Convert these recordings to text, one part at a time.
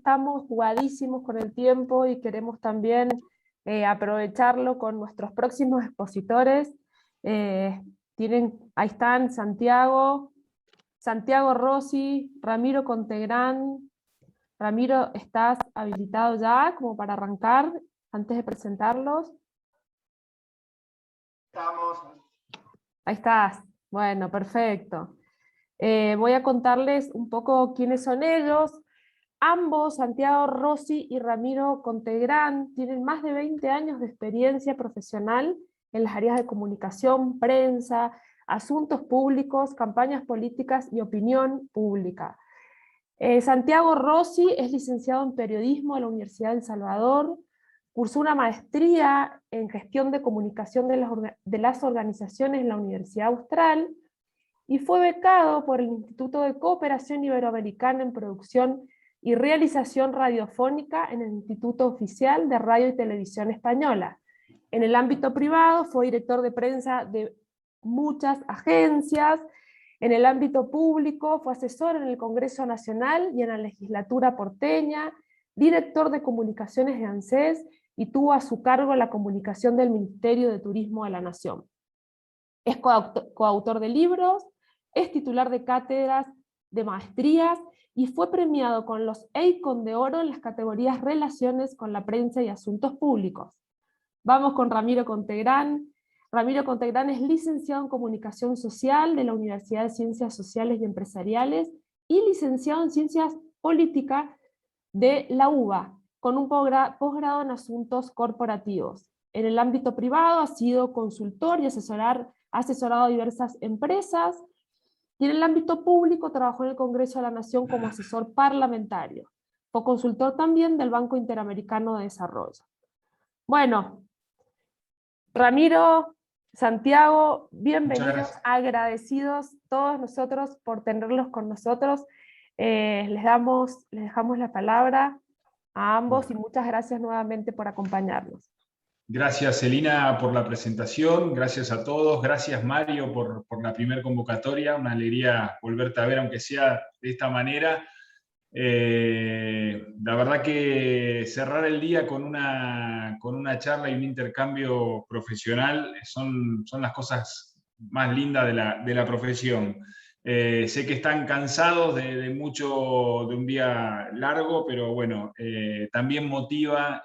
estamos jugadísimos con el tiempo y queremos también aprovecharlo con nuestros próximos expositores. Ahí están Santiago Rossi, Ramiro Contegrán. Ramiro, ¿estás habilitado ya como para arrancar antes de presentarlos? Estamos. Ahí estás. Bueno, perfecto. Voy a contarles un poco quiénes son ellos. Ambos, Santiago Rossi y Ramiro Contegrán, tienen más de 20 años de experiencia profesional en las áreas de comunicación, prensa, asuntos públicos, campañas políticas y opinión pública. Santiago Rossi es licenciado en periodismo de la Universidad de El Salvador, cursó una maestría en gestión de comunicación de las organizaciones en la Universidad Austral y fue becado por el Instituto de Cooperación Iberoamericana en Producción y Realización Radiofónica en el Instituto Oficial de Radio y Televisión Española. En el ámbito privado fue director de prensa de muchas agencias. En el ámbito público fue asesor en el Congreso Nacional y en la legislatura porteña, director de comunicaciones de ANSES y tuvo a su cargo la comunicación del Ministerio de Turismo de la Nación. Es coautor de libros, es titular de cátedras de maestrías y fue premiado con los EICON de Oro en las categorías Relaciones con la Prensa y Asuntos Públicos. Vamos con Ramiro Contegrán. Ramiro Contegrán es licenciado en Comunicación Social de la Universidad de Ciencias Sociales y Empresariales y licenciado en Ciencias Políticas de la UBA, con un posgrado en Asuntos Corporativos. En el ámbito privado ha sido consultor y ha asesorado a diversas empresas, y en el ámbito público trabajó en el Congreso de la Nación como asesor parlamentario. Fue consultor también del Banco Interamericano de Desarrollo. Bueno, Ramiro, Santiago, bienvenidos, agradecidos todos nosotros por tenerlos con nosotros. Les dejamos la palabra a ambos y muchas gracias nuevamente por acompañarnos. Gracias, Celina, por la presentación. Gracias a todos. Gracias, Mario, por la primera convocatoria. Una alegría volverte a ver, aunque sea de esta manera. La verdad que cerrar el día con una charla y un intercambio profesional son las cosas más lindas de la profesión. Sé que están cansados de un día largo, pero bueno, también motiva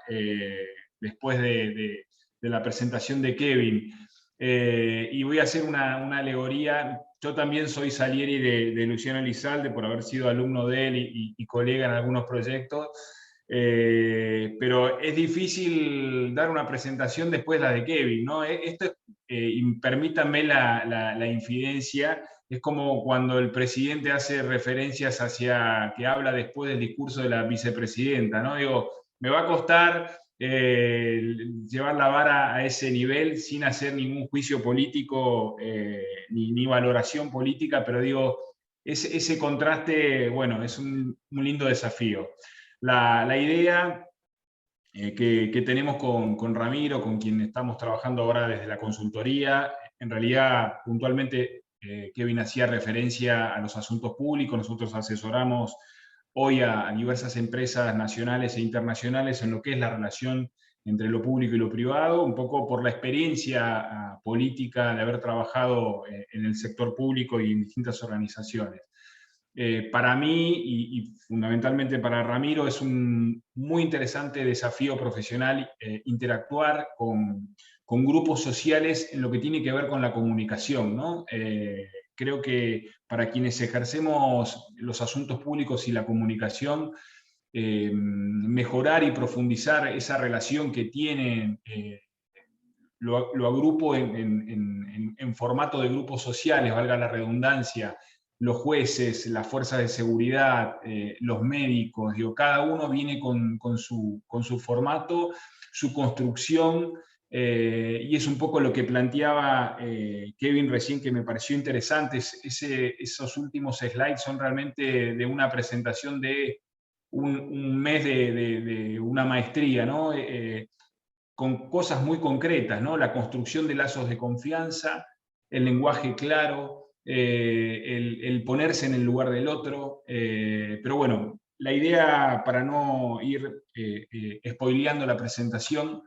después de la presentación de Kevin. Y voy a hacer una alegoría. Yo también soy Salieri de Luciano Elizalde por haber sido alumno de él y colega en algunos proyectos, pero es difícil dar una presentación después de la de Kevin, ¿no? Permítanme la infidencia, es como cuando el presidente hace referencias que habla después del discurso de la vicepresidenta, ¿no? Digo, me va a costar llevar la vara a ese nivel sin hacer ningún juicio político ni valoración política, pero digo, ese contraste, bueno, es un lindo desafío. La idea que tenemos con Ramiro, con quien estamos trabajando ahora desde la consultoría, en realidad puntualmente Kevin hacía referencia a los asuntos públicos. Nosotros asesoramos hoy a diversas empresas nacionales e internacionales en lo que es la relación entre lo público y lo privado, un poco por la experiencia política de haber trabajado en el sector público y en distintas organizaciones. Para mí y fundamentalmente para Ramiro es un muy interesante desafío profesional interactuar con grupos sociales en lo que tiene que ver con la comunicación, ¿no? Creo que para quienes ejercemos los asuntos públicos y la comunicación, mejorar y profundizar esa relación que tienen, lo agrupo en formato de grupos sociales, valga la redundancia, los jueces, las fuerzas de seguridad, los médicos, digo, cada uno viene con su formato, su construcción, y es un poco lo que planteaba Kevin recién, que me pareció interesante. Esos últimos slides son realmente de una presentación de un mes de una maestría, ¿no? Con cosas muy concretas, ¿no? La construcción de lazos de confianza, el lenguaje claro, el ponerse en el lugar del otro, pero bueno, la idea, para no ir spoileando la presentación,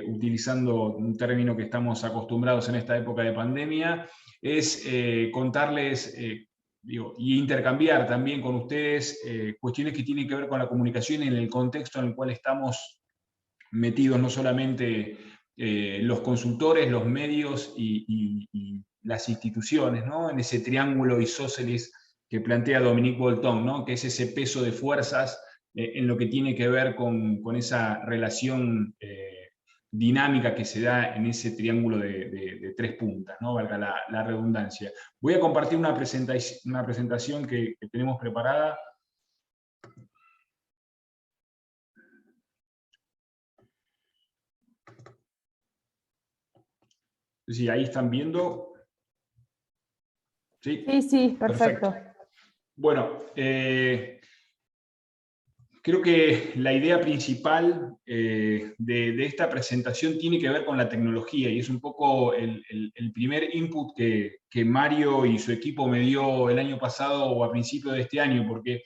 utilizando un término que estamos acostumbrados en esta época de pandemia, es contarles y intercambiar también con ustedes cuestiones que tienen que ver con la comunicación en el contexto en el cual estamos metidos, no solamente los consultores, los medios y las instituciones, ¿no? En ese triángulo isósceles que plantea Dominique Bolton, ¿no? Que es ese peso de fuerzas en lo que tiene que ver con esa relación dinámica que se da en ese triángulo de tres puntas, ¿no? Valga la redundancia. Voy a compartir una presentación que tenemos preparada. Sí, ahí están viendo. Sí, sí, perfecto. Bueno, creo que la idea principal de esta presentación tiene que ver con la tecnología, y es un poco el primer input que Mario y su equipo me dio el año pasado o a principio de este año, porque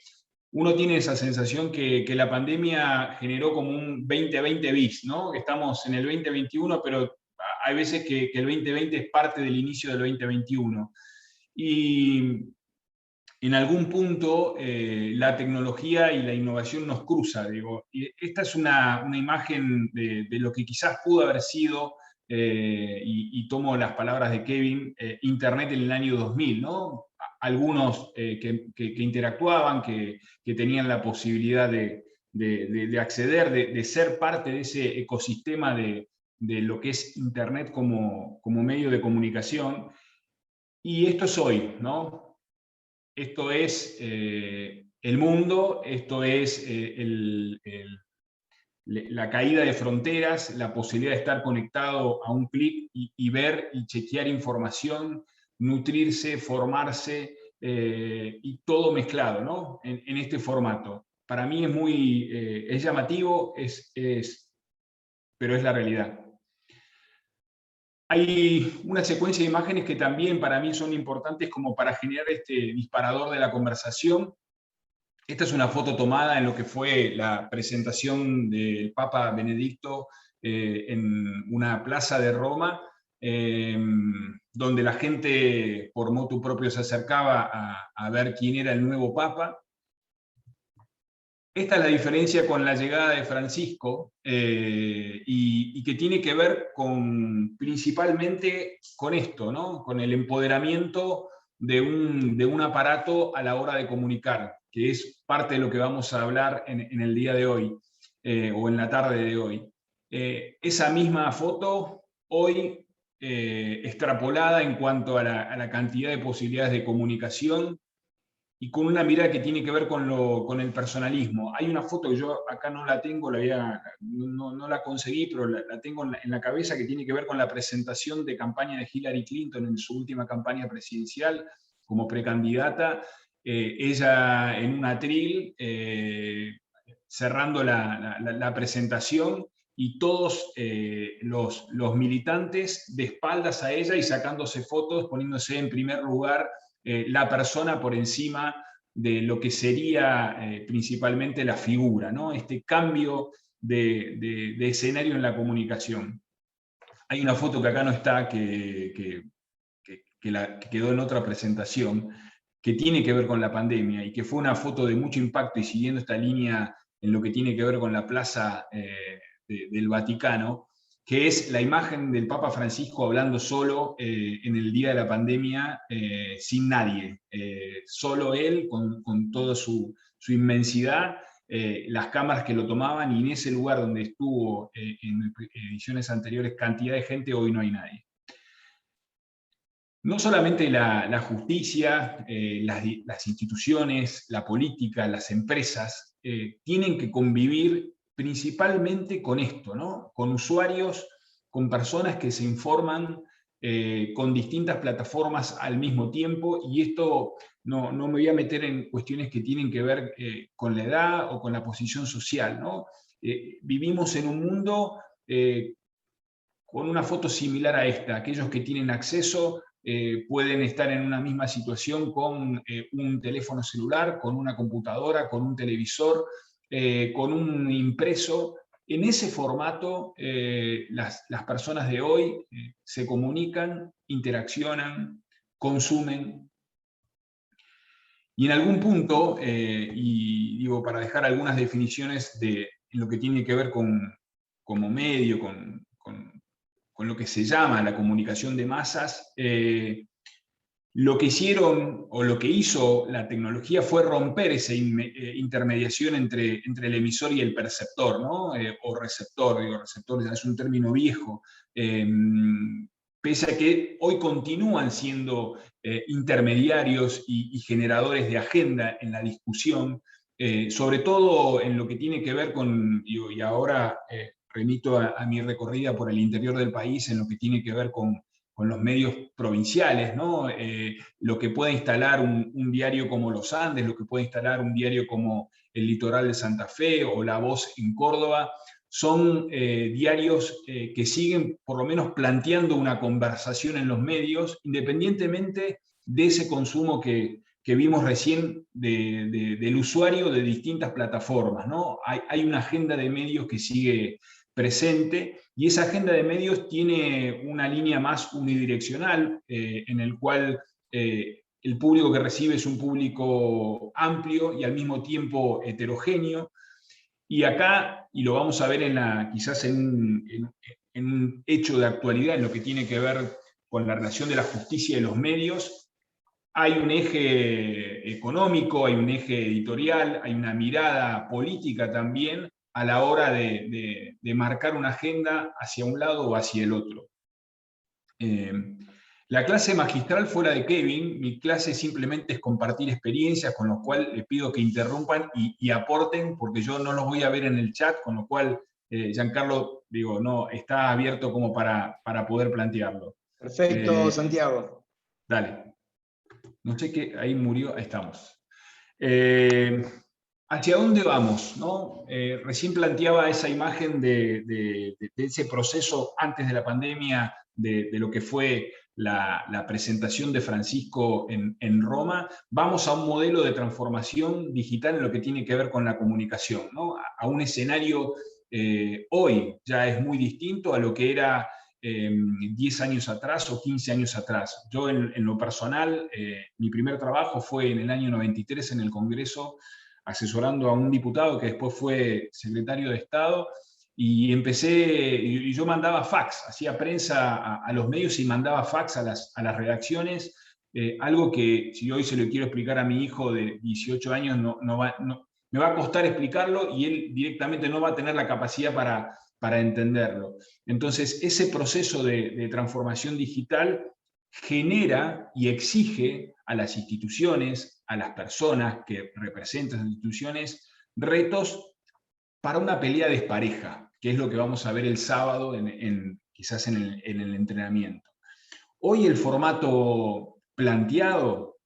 uno tiene esa sensación que la pandemia generó como un 2020 bis, ¿no? Estamos en el 2021, pero hay veces que el 2020 es parte del inicio del 2021. Y en algún punto la tecnología y la innovación nos cruza, digo. Y esta es una imagen de lo que quizás pudo haber sido, y tomo las palabras de Kevin, Internet en el año 2000, ¿no? Algunos que interactuaban, que tenían la posibilidad de acceder, de ser parte de ese ecosistema de lo que es Internet como medio de comunicación. Y esto es hoy, ¿no? Esto es el mundo, esto es la caída de fronteras, la posibilidad de estar conectado a un clic y ver y chequear información, nutrirse, formarse, y todo mezclado, ¿no? En este formato. Para mí es llamativo, pero es la realidad. Hay una secuencia de imágenes que también para mí son importantes como para generar este disparador de la conversación. Esta es una foto tomada en lo que fue la presentación del Papa Benedicto en una plaza de Roma, donde la gente por motu propio se acercaba a ver quién era el nuevo Papa. Esta es la diferencia con la llegada de Francisco, y que tiene que ver principalmente con esto, ¿no? Con el empoderamiento de un aparato a la hora de comunicar, que es parte de lo que vamos a hablar en el día de hoy, o en la tarde de hoy. Esa misma foto hoy extrapolada en cuanto a la cantidad de posibilidades de comunicación, y con una mirada que tiene que ver con el personalismo. Hay una foto que yo acá no la tengo, no la conseguí, pero la tengo en la cabeza, que tiene que ver con la presentación de campaña de Hillary Clinton en su última campaña presidencial como precandidata. Ella en un atril, cerrando la presentación, y todos los militantes de espaldas a ella y sacándose fotos, poniéndose en primer lugar la persona por encima de lo que sería principalmente la figura, ¿no? Este cambio de escenario en la comunicación. Hay una foto que acá no está, que quedó en otra presentación, que tiene que ver con la pandemia y que fue una foto de mucho impacto, y siguiendo esta línea en lo que tiene que ver con la plaza del Vaticano, que es la imagen del Papa Francisco hablando solo en el día de la pandemia, sin nadie, solo él, con toda su inmensidad, las cámaras que lo tomaban, y en ese lugar donde estuvo en ediciones anteriores cantidad de gente, hoy no hay nadie. No solamente la justicia, las instituciones, la política, las empresas, tienen que convivir principalmente con esto, ¿no? Con usuarios, con personas que se informan con distintas plataformas al mismo tiempo, y esto no me voy a meter en cuestiones que tienen que ver con la edad o con la posición social, ¿no? Vivimos en un mundo con una foto similar a esta, aquellos que tienen acceso pueden estar en una misma situación con un teléfono celular, con una computadora, con un televisor, con un impreso. En ese formato, las personas de hoy se comunican, interaccionan, consumen. Y en algún punto, y digo, para dejar algunas definiciones de lo que tiene que ver como medio, con lo que se llama la comunicación de masas, lo que hicieron o lo que hizo la tecnología fue romper esa intermediación entre el emisor y el perceptor, ¿no? O receptor, digo, receptor ya es un término viejo, pese a que hoy continúan siendo intermediarios y generadores de agenda en la discusión, sobre todo en lo que tiene que ver con, digo, y ahora remito a mi recorrida por el interior del país, en lo que tiene que ver con los medios provinciales, ¿no? Lo que puede instalar un diario como Los Andes, lo que puede instalar un diario como El Litoral de Santa Fe o La Voz en Córdoba, son diarios que siguen por lo menos planteando una conversación en los medios, independientemente de ese consumo que vimos recién del usuario de distintas plataformas, ¿no? Hay una agenda de medios que sigue presente, y esa agenda de medios tiene una línea más unidireccional, en el cual el público que recibe es un público amplio y al mismo tiempo heterogéneo. Y acá, y lo vamos a ver quizás en un hecho de actualidad, en lo que tiene que ver con la relación de la justicia y los medios, hay un eje económico, hay un eje editorial, hay una mirada política también a la hora de marcar una agenda hacia un lado o hacia el otro. La clase magistral fuera de Kevin, mi clase simplemente es compartir experiencias, con lo cual les pido que interrumpan y aporten, porque yo no los voy a ver en el chat, con lo cual Giancarlo, digo, no, está abierto como para poder plantearlo. Perfecto, Santiago. Dale. No sé qué, ahí murió, ahí estamos. ¿Hacia dónde vamos? ¿No? Recién planteaba esa imagen de ese proceso antes de la pandemia, de lo que fue la presentación de Francisco en Roma. Vamos a un modelo de transformación digital en lo que tiene que ver con la comunicación, ¿no? A un escenario hoy ya es muy distinto a lo que era 10 años atrás o 15 años atrás. Yo en lo personal, mi primer trabajo fue en el año 93 en el Congreso, asesorando a un diputado que después fue secretario de Estado, y y yo mandaba fax, hacía prensa a los medios y mandaba fax a las redacciones, algo que si hoy se lo quiero explicar a mi hijo de 18 años, me va a costar explicarlo y él directamente no va a tener la capacidad para entenderlo. Entonces, ese proceso de transformación digital genera y exige a las instituciones, a las personas que representan las instituciones, retos para una pelea despareja, que es lo que vamos a ver el sábado quizás en el entrenamiento. Hoy el formato planteado,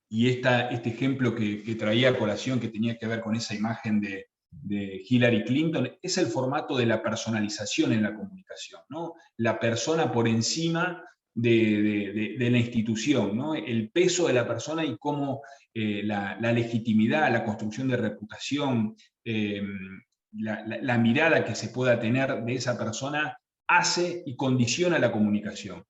y este ejemplo que traía a colación, que tenía que ver con esa imagen de Hillary Clinton, es el formato de la personalización en la comunicación, ¿no? La persona por encima de la institución, ¿no? El peso de la persona y cómo la legitimidad, la construcción de reputación, la mirada que se pueda tener de esa persona hace y condiciona la comunicación.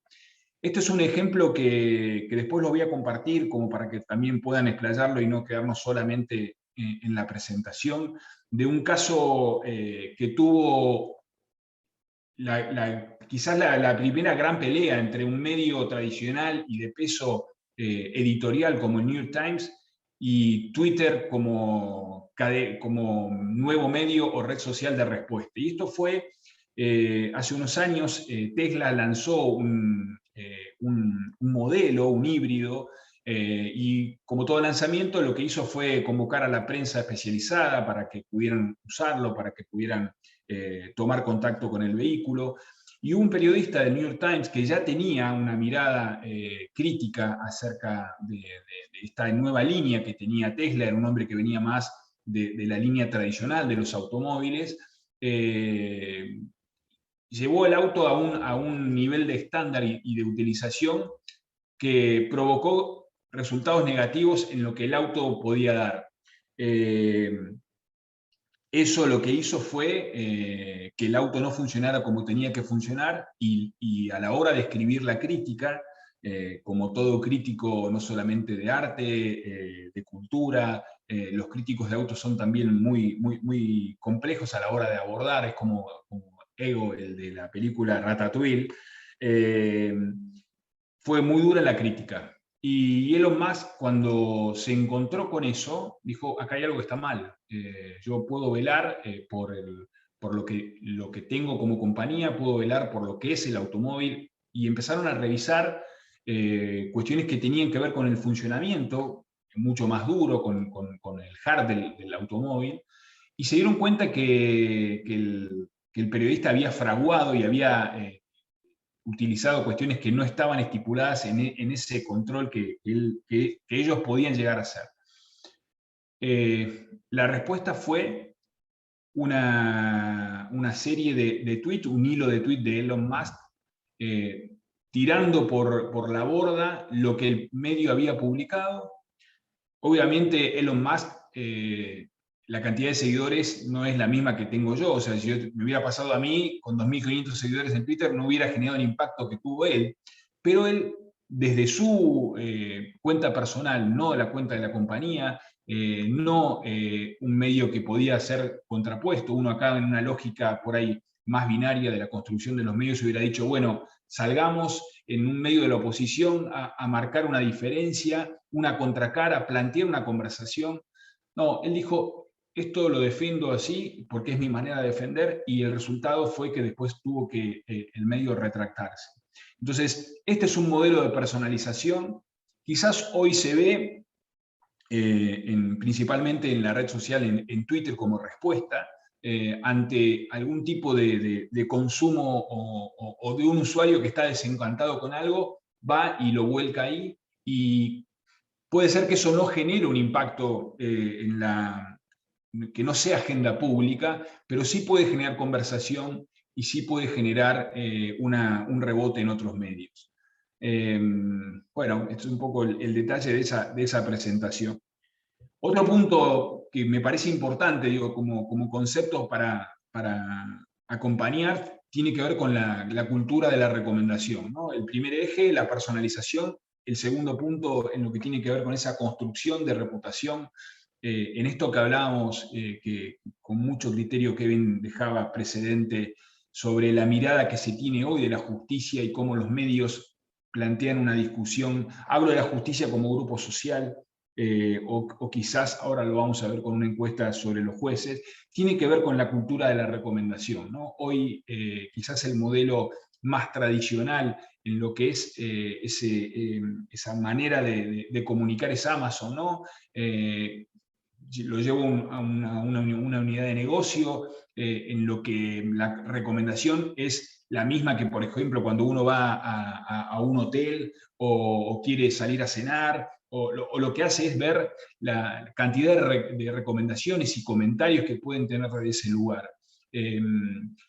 Este es un ejemplo que después lo voy a compartir como para que también puedan explayarlo y no quedarnos solamente en la presentación, de un caso que tuvo quizás la primera gran pelea entre un medio tradicional y de peso editorial como el New York Times y Twitter como nuevo medio o red social de respuesta. Y esto fue hace unos años. Tesla lanzó un modelo, un híbrido, y como todo lanzamiento lo que hizo fue convocar a la prensa especializada para que pudieran usarlo, para que pudieran tomar contacto con el vehículo. Y un periodista del New York Times que ya tenía una mirada crítica acerca de esta nueva línea que tenía Tesla, era un hombre que venía más de la línea tradicional de los automóviles, llevó el auto a un nivel de estándar y de utilización que provocó resultados negativos en lo que el auto podía dar. Eso lo que hizo fue que el auto no funcionara como tenía que funcionar y a la hora de escribir la crítica, como todo crítico no solamente de arte, de cultura, los críticos de autos son también muy complejos a la hora de abordar, es como Ego, el de la película Ratatouille, fue muy dura la crítica. Y Elon Musk, cuando se encontró con eso, dijo, acá hay algo que está mal. Yo puedo velar por lo que tengo como compañía, puedo velar por lo que es el automóvil, y empezaron a revisar cuestiones que tenían que ver con el funcionamiento, mucho más duro, con el hard del automóvil, y se dieron cuenta que el periodista había fraguado y había utilizado cuestiones que no estaban estipuladas en ese control que ellos podían llegar a hacer. La respuesta fue una serie de tweets, un hilo de tweets de Elon Musk, tirando por la borda lo que el medio había publicado. Obviamente Elon Musk, la cantidad de seguidores no es la misma que tengo yo. O sea, si me hubiera pasado a mí con 2.500 seguidores en Twitter, no hubiera generado el impacto que tuvo él. Pero él, desde su cuenta personal, no la cuenta de la compañía, no un medio que podía ser contrapuesto, uno acá en una lógica por ahí más binaria de la construcción de los medios hubiera dicho, bueno, salgamos en un medio de la oposición a marcar una diferencia, una contracara, plantear una conversación. No, él dijo, esto lo defiendo así porque es mi manera de defender, y el resultado fue que después tuvo que el medio retractarse. Entonces, este es un modelo de personalización. Quizás hoy se ve principalmente en la red social, en Twitter, como respuesta ante algún tipo de consumo o de un usuario que está desencantado con algo, va y lo vuelca ahí, y puede ser que eso no genere un impacto que no sea agenda pública, pero sí puede generar conversación y sí puede generar un rebote en otros medios. Bueno, esto es un poco el detalle de esa presentación. Otro punto que me parece importante, digo, como concepto para acompañar, tiene que ver con la cultura de la recomendación, ¿no? El primer eje, la personalización. El segundo punto, en lo que tiene que ver con esa construcción de reputación. En esto que hablábamos, que con mucho criterio Kevin dejaba precedente sobre la mirada que se tiene hoy de la justicia y cómo los medios plantean una discusión. Hablo de la justicia como grupo social, o quizás ahora lo vamos a ver con una encuesta sobre los jueces, tiene que ver con la cultura de la recomendación, ¿no? Hoy quizás el modelo más tradicional en lo que es esa manera de comunicar es Amazon, ¿no? Lo llevo a una unidad de negocio, en lo que la recomendación es la misma que, por ejemplo, cuando uno va a un hotel o quiere salir a cenar, o lo que hace es ver la cantidad de recomendaciones y comentarios que pueden tener de ese lugar.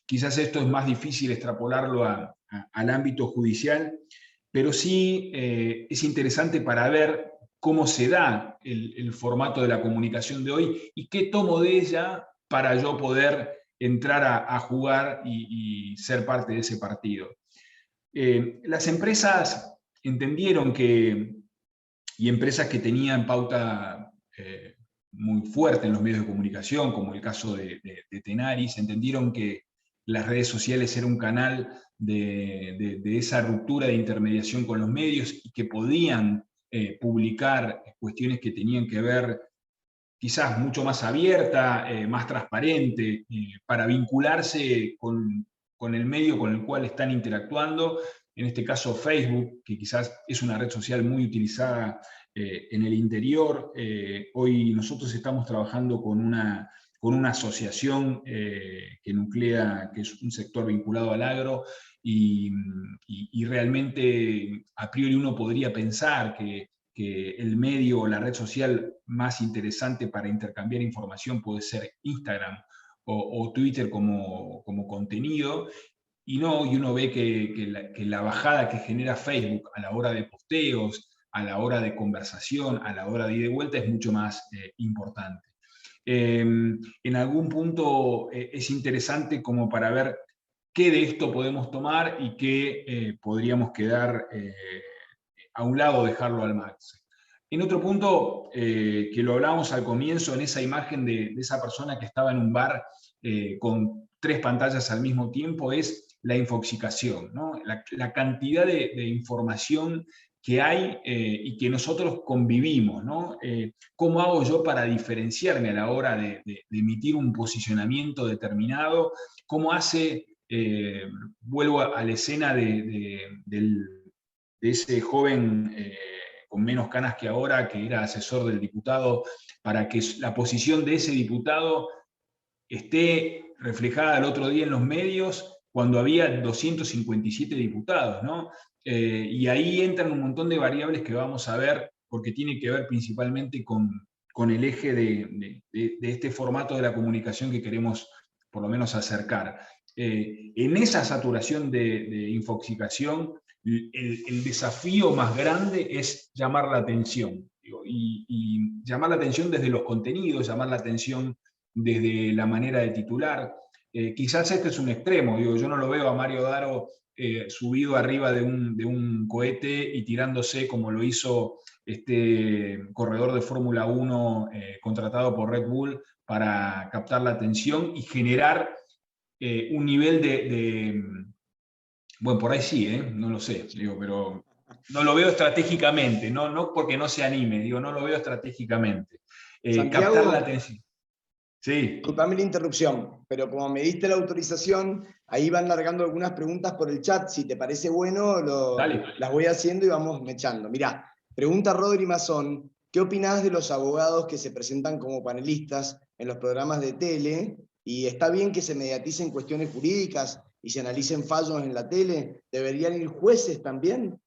Quizás esto es más difícil extrapolarlo al ámbito judicial, pero sí es interesante para ver cómo se da el formato de la comunicación de hoy y qué tomo de ella para yo poder entrar a jugar y ser parte de ese partido. Las empresas entendieron y empresas que tenían pauta muy fuerte en los medios de comunicación, como el caso de Tenaris, entendieron que las redes sociales eran un canal de esa ruptura de intermediación con los medios, y que podían publicar cuestiones que tenían que ver quizás mucho más abierta, más transparente, para vincularse con el medio con el cual están interactuando. En este caso Facebook, que quizás es una red social muy utilizada en el interior. Hoy nosotros estamos trabajando con una asociación que nuclea, que es un sector vinculado al agro, y realmente a priori uno podría pensar que el medio o la red social más interesante para intercambiar información puede ser Instagram o Twitter como contenido, y uno ve que la bajada que genera Facebook a la hora de posteos, a la hora de conversación, a la hora de ida y vuelta es mucho más importante. En algún punto es interesante como para ver qué de esto podemos tomar y qué podríamos quedar a un lado, dejarlo al margen. En otro punto, que lo hablábamos al comienzo, en esa imagen de esa persona que estaba en un bar con 3 pantallas al mismo tiempo, es la infoxicación, ¿no? La cantidad de información que hay y que nosotros convivimos, ¿no? ¿Cómo hago yo para diferenciarme a la hora de emitir un posicionamiento determinado? ¿Cómo hace, vuelvo a la escena de ese joven con menos canas que ahora, que era asesor del diputado, para que la posición de ese diputado esté reflejada el otro día en los medios cuando había 257 diputados, ¿no? Y ahí entran un montón de variables que vamos a ver, porque tiene que ver principalmente con el eje de este formato de la comunicación que queremos por lo menos acercar. En esa saturación de infoxicación, el desafío más grande es llamar la atención, y llamar la atención desde los contenidos, llamar la atención desde la manera de titular. Quizás este es un extremo, yo no lo veo a Mario Daro subido arriba de un cohete y tirándose como lo hizo este corredor de Fórmula 1 contratado por Red Bull para captar la atención y generar un nivel bueno, por ahí sí, no lo sé, pero no lo veo estratégicamente, no porque no se anime, no lo veo estratégicamente. Captar la atención. Sí. Disculpame la interrupción, pero como me diste la autorización, ahí van largando algunas preguntas por el chat. Si te parece bueno, las voy haciendo y vamos mechando. Mirá, pregunta Rodri Mazón, ¿qué opinás de los abogados que se presentan como panelistas en los programas de tele? ¿Y está bien que se mediaticen cuestiones jurídicas y se analicen fallos en la tele? ¿Deberían ir jueces también?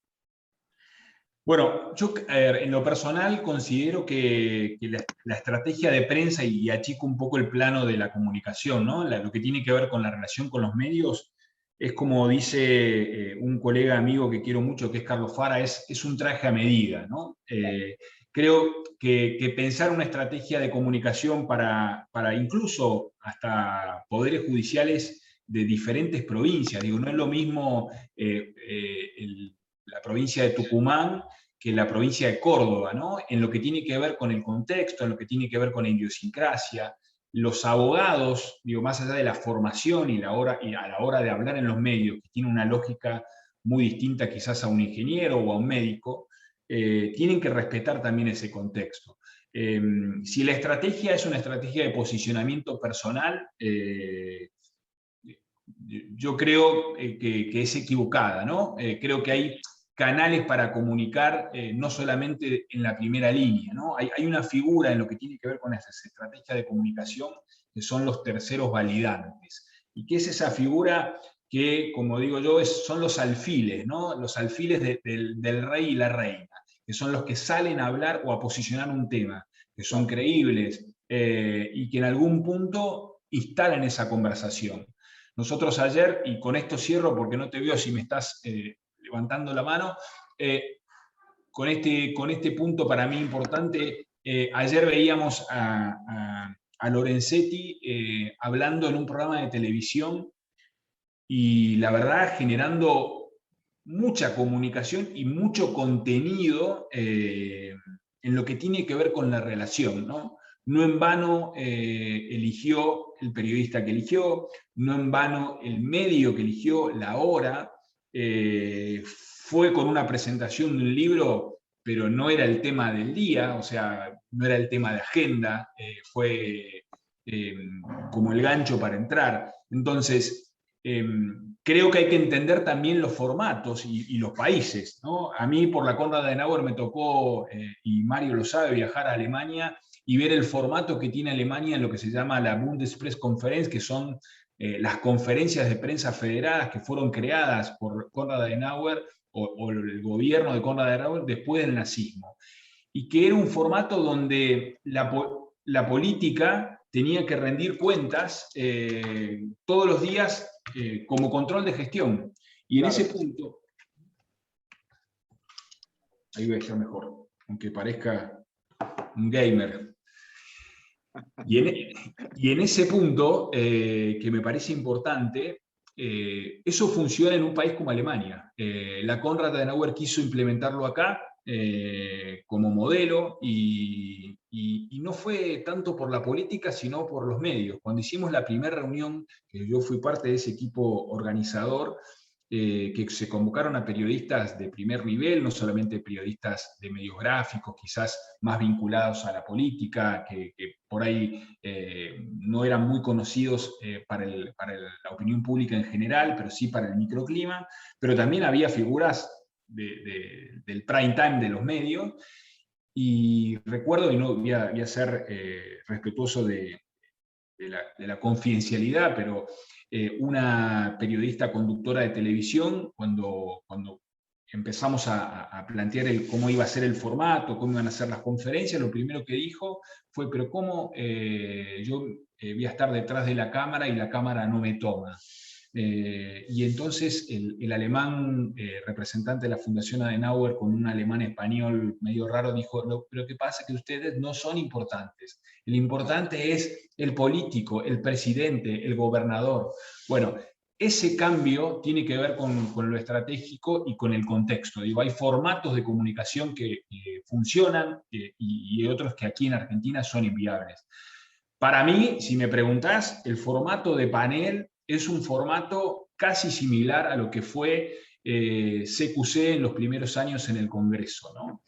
Bueno, yo en lo personal considero que la estrategia de prensa, y achico un poco el plano de la comunicación, ¿no? Lo que tiene que ver con la relación con los medios, es como dice un colega amigo que quiero mucho, que es Carlos Fara, es un traje a medida, ¿no? Creo que pensar una estrategia de comunicación para incluso hasta poderes judiciales de diferentes provincias, no es lo mismo la provincia de Tucumán que la provincia de Córdoba, ¿no? En lo que tiene que ver con el contexto, en lo que tiene que ver con la idiosincrasia. Los abogados, más allá de la formación y a la hora de hablar en los medios, que tiene una lógica muy distinta quizás a un ingeniero o a un médico, tienen que respetar también ese contexto. Si la estrategia es una estrategia de posicionamiento personal, yo creo que es equivocada, ¿no? Creo que hay canales para comunicar, no solamente en la primera línea, ¿no? Hay una figura en lo que tiene que ver con esas estrategias de comunicación, que son los terceros validantes. ¿Y qué es esa figura que, como digo yo, son los alfiles, ¿no? Los alfiles del rey y la reina, que son los que salen a hablar o a posicionar un tema, que son creíbles y que en algún punto instalan esa conversación. Nosotros ayer, y con esto cierro porque no te veo si me estás levantando la mano, con este punto para mí importante, ayer veíamos a Lorenzetti hablando en un programa de televisión y la verdad generando mucha comunicación y mucho contenido en lo que tiene que ver con la relación, ¿no? No en vano eligió el periodista que eligió, no en vano el medio que eligió, la hora, fue con una presentación de un libro, pero no era el tema del día, o sea, no era el tema de agenda, fue como el gancho para entrar. Entonces, creo que hay que entender también los formatos y los países, ¿no? A mí por la Konrad Adenauer me tocó, y Mario lo sabe, viajar a Alemania y ver el formato que tiene Alemania en lo que se llama la Bundespressekonferenz, que son las conferencias de prensa federadas que fueron creadas por Konrad Adenauer o el gobierno de Konrad Adenauer después del nazismo. Y que era un formato donde la política tenía que rendir cuentas todos los días como control de gestión. Y en ese punto, ahí voy a estar mejor, aunque parezca un gamer. Y en ese punto, que me parece importante, eso funciona en un país como Alemania. La Konrad Adenauer quiso implementarlo acá como modelo y no fue tanto por la política, sino por los medios. Cuando hicimos la primera reunión, que yo fui parte de ese equipo organizador, que se convocaron a periodistas de primer nivel, no solamente periodistas de medios gráficos, quizás más vinculados a la política, que por ahí no eran muy conocidos para la opinión pública en general, pero sí para el microclima, pero también había figuras del prime time de los medios, y recuerdo, y no voy a ser respetuoso de la confidencialidad, pero una periodista conductora de televisión, cuando empezamos a plantear cómo iba a ser el formato, cómo iban a ser las conferencias, lo primero que dijo fue, pero ¿cómo yo voy a estar detrás de la cámara y la cámara no me toma? Y entonces el alemán representante de la Fundación Adenauer, con un alemán español medio raro, dijo, pero ¿qué pasa? Que ustedes no son importantes. El importante es el político, el presidente, el gobernador. Bueno, ese cambio tiene que ver con lo estratégico y con el contexto. Digo, hay formatos de comunicación que funcionan y otros que aquí en Argentina son inviables. Para mí, si me preguntás, el formato de panel es un formato casi similar a lo que fue CQC en los primeros años en el Congreso, ¿no?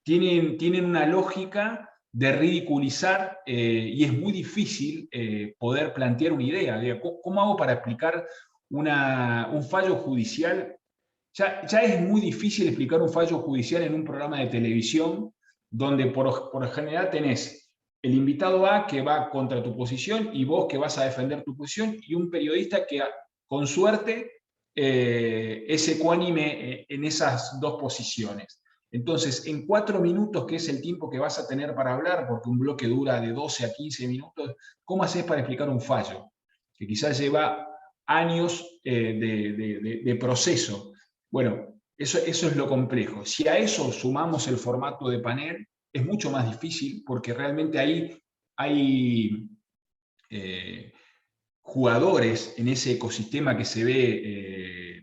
Tienen una lógica de ridiculizar y es muy difícil poder plantear una idea. ¿Cómo hago para explicar un fallo judicial? Ya es muy difícil explicar un fallo judicial en un programa de televisión donde por general tenés el invitado A que va contra tu posición y vos que vas a defender tu posición, y un periodista que con suerte es ecuánime en esas dos posiciones. Entonces, en 4 minutos, que es el tiempo que vas a tener para hablar, porque un bloque dura de 12 a 15 minutos, ¿cómo haces para explicar un fallo? Que quizás lleva años de proceso. Bueno, eso es lo complejo. Si a eso sumamos el formato de panel, es mucho más difícil, porque realmente ahí hay jugadores en ese ecosistema que se ve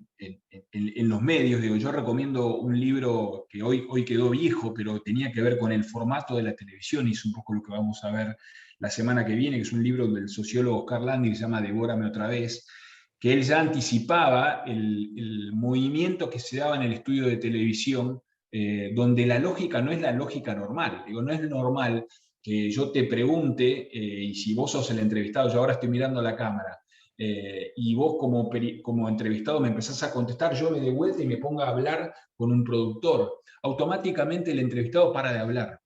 en los medios. Digo, yo recomiendo un libro que hoy quedó viejo, pero tenía que ver con el formato de la televisión, y es un poco lo que vamos a ver la semana que viene, que es un libro del sociólogo Karl Landry, que se llama Devórame otra vez, que él ya anticipaba el movimiento que se daba en el estudio de televisión, donde la lógica no es la lógica normal. Digo, no es normal que yo te pregunte, y si vos sos el entrevistado, yo ahora estoy mirando a la cámara, y vos como entrevistado me empezás a contestar, yo me dé vuelta y me ponga a hablar con un productor. Automáticamente el entrevistado para de hablar.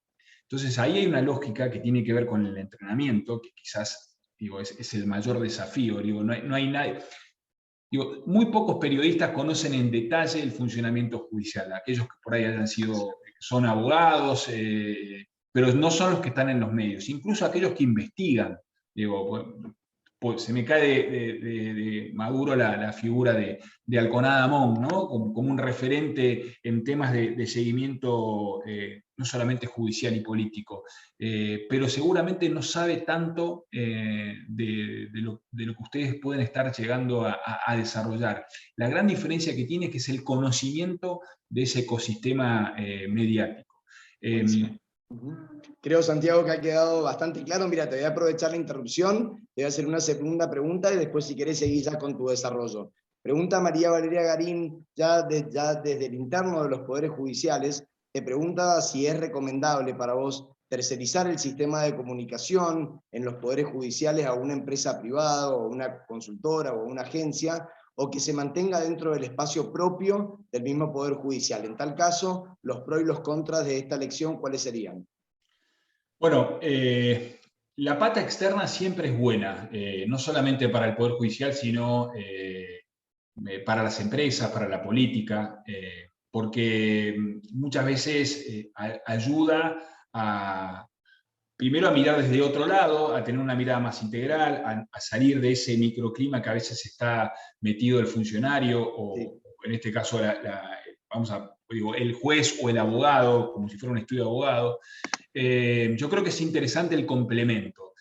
Entonces ahí hay una lógica que tiene que ver con el entrenamiento, que quizás digo, es el mayor desafío. Digo, no hay nadie... Digo, muy pocos periodistas conocen en detalle el funcionamiento judicial. Aquellos que por ahí son abogados, pero no son los que están en los medios. Incluso aquellos que investigan. Digo, pues se me cae de Maduro la figura de Alconada Amón, ¿no? Como un referente en temas de seguimiento, no solamente judicial y político, pero seguramente no sabe tanto de lo que ustedes pueden estar llegando a desarrollar. La gran diferencia que tiene es que es el conocimiento de ese ecosistema mediático. Creo, Santiago, que ha quedado bastante claro. Mira, te voy a aprovechar la interrupción, te voy a hacer una segunda pregunta y después, si querés, seguir ya con tu desarrollo. Pregunta María Valeria Garín, ya desde el interno de los poderes judiciales, te pregunta si es recomendable para vos tercerizar el sistema de comunicación en los poderes judiciales a una empresa privada o a una consultora o a una agencia, o que se mantenga dentro del espacio propio del mismo Poder Judicial. En tal caso, los pros y los contras de esta elección, ¿cuáles serían? Bueno, la pata externa siempre es buena, no solamente para el Poder Judicial, sino para las empresas, para la política, porque muchas veces ayuda a primero a mirar desde otro lado, a tener una mirada más integral, a salir de ese microclima que a veces está metido el funcionario, o en este caso el juez o el abogado, como si fuera un estudio de abogado. Yo creo que es interesante el complemento.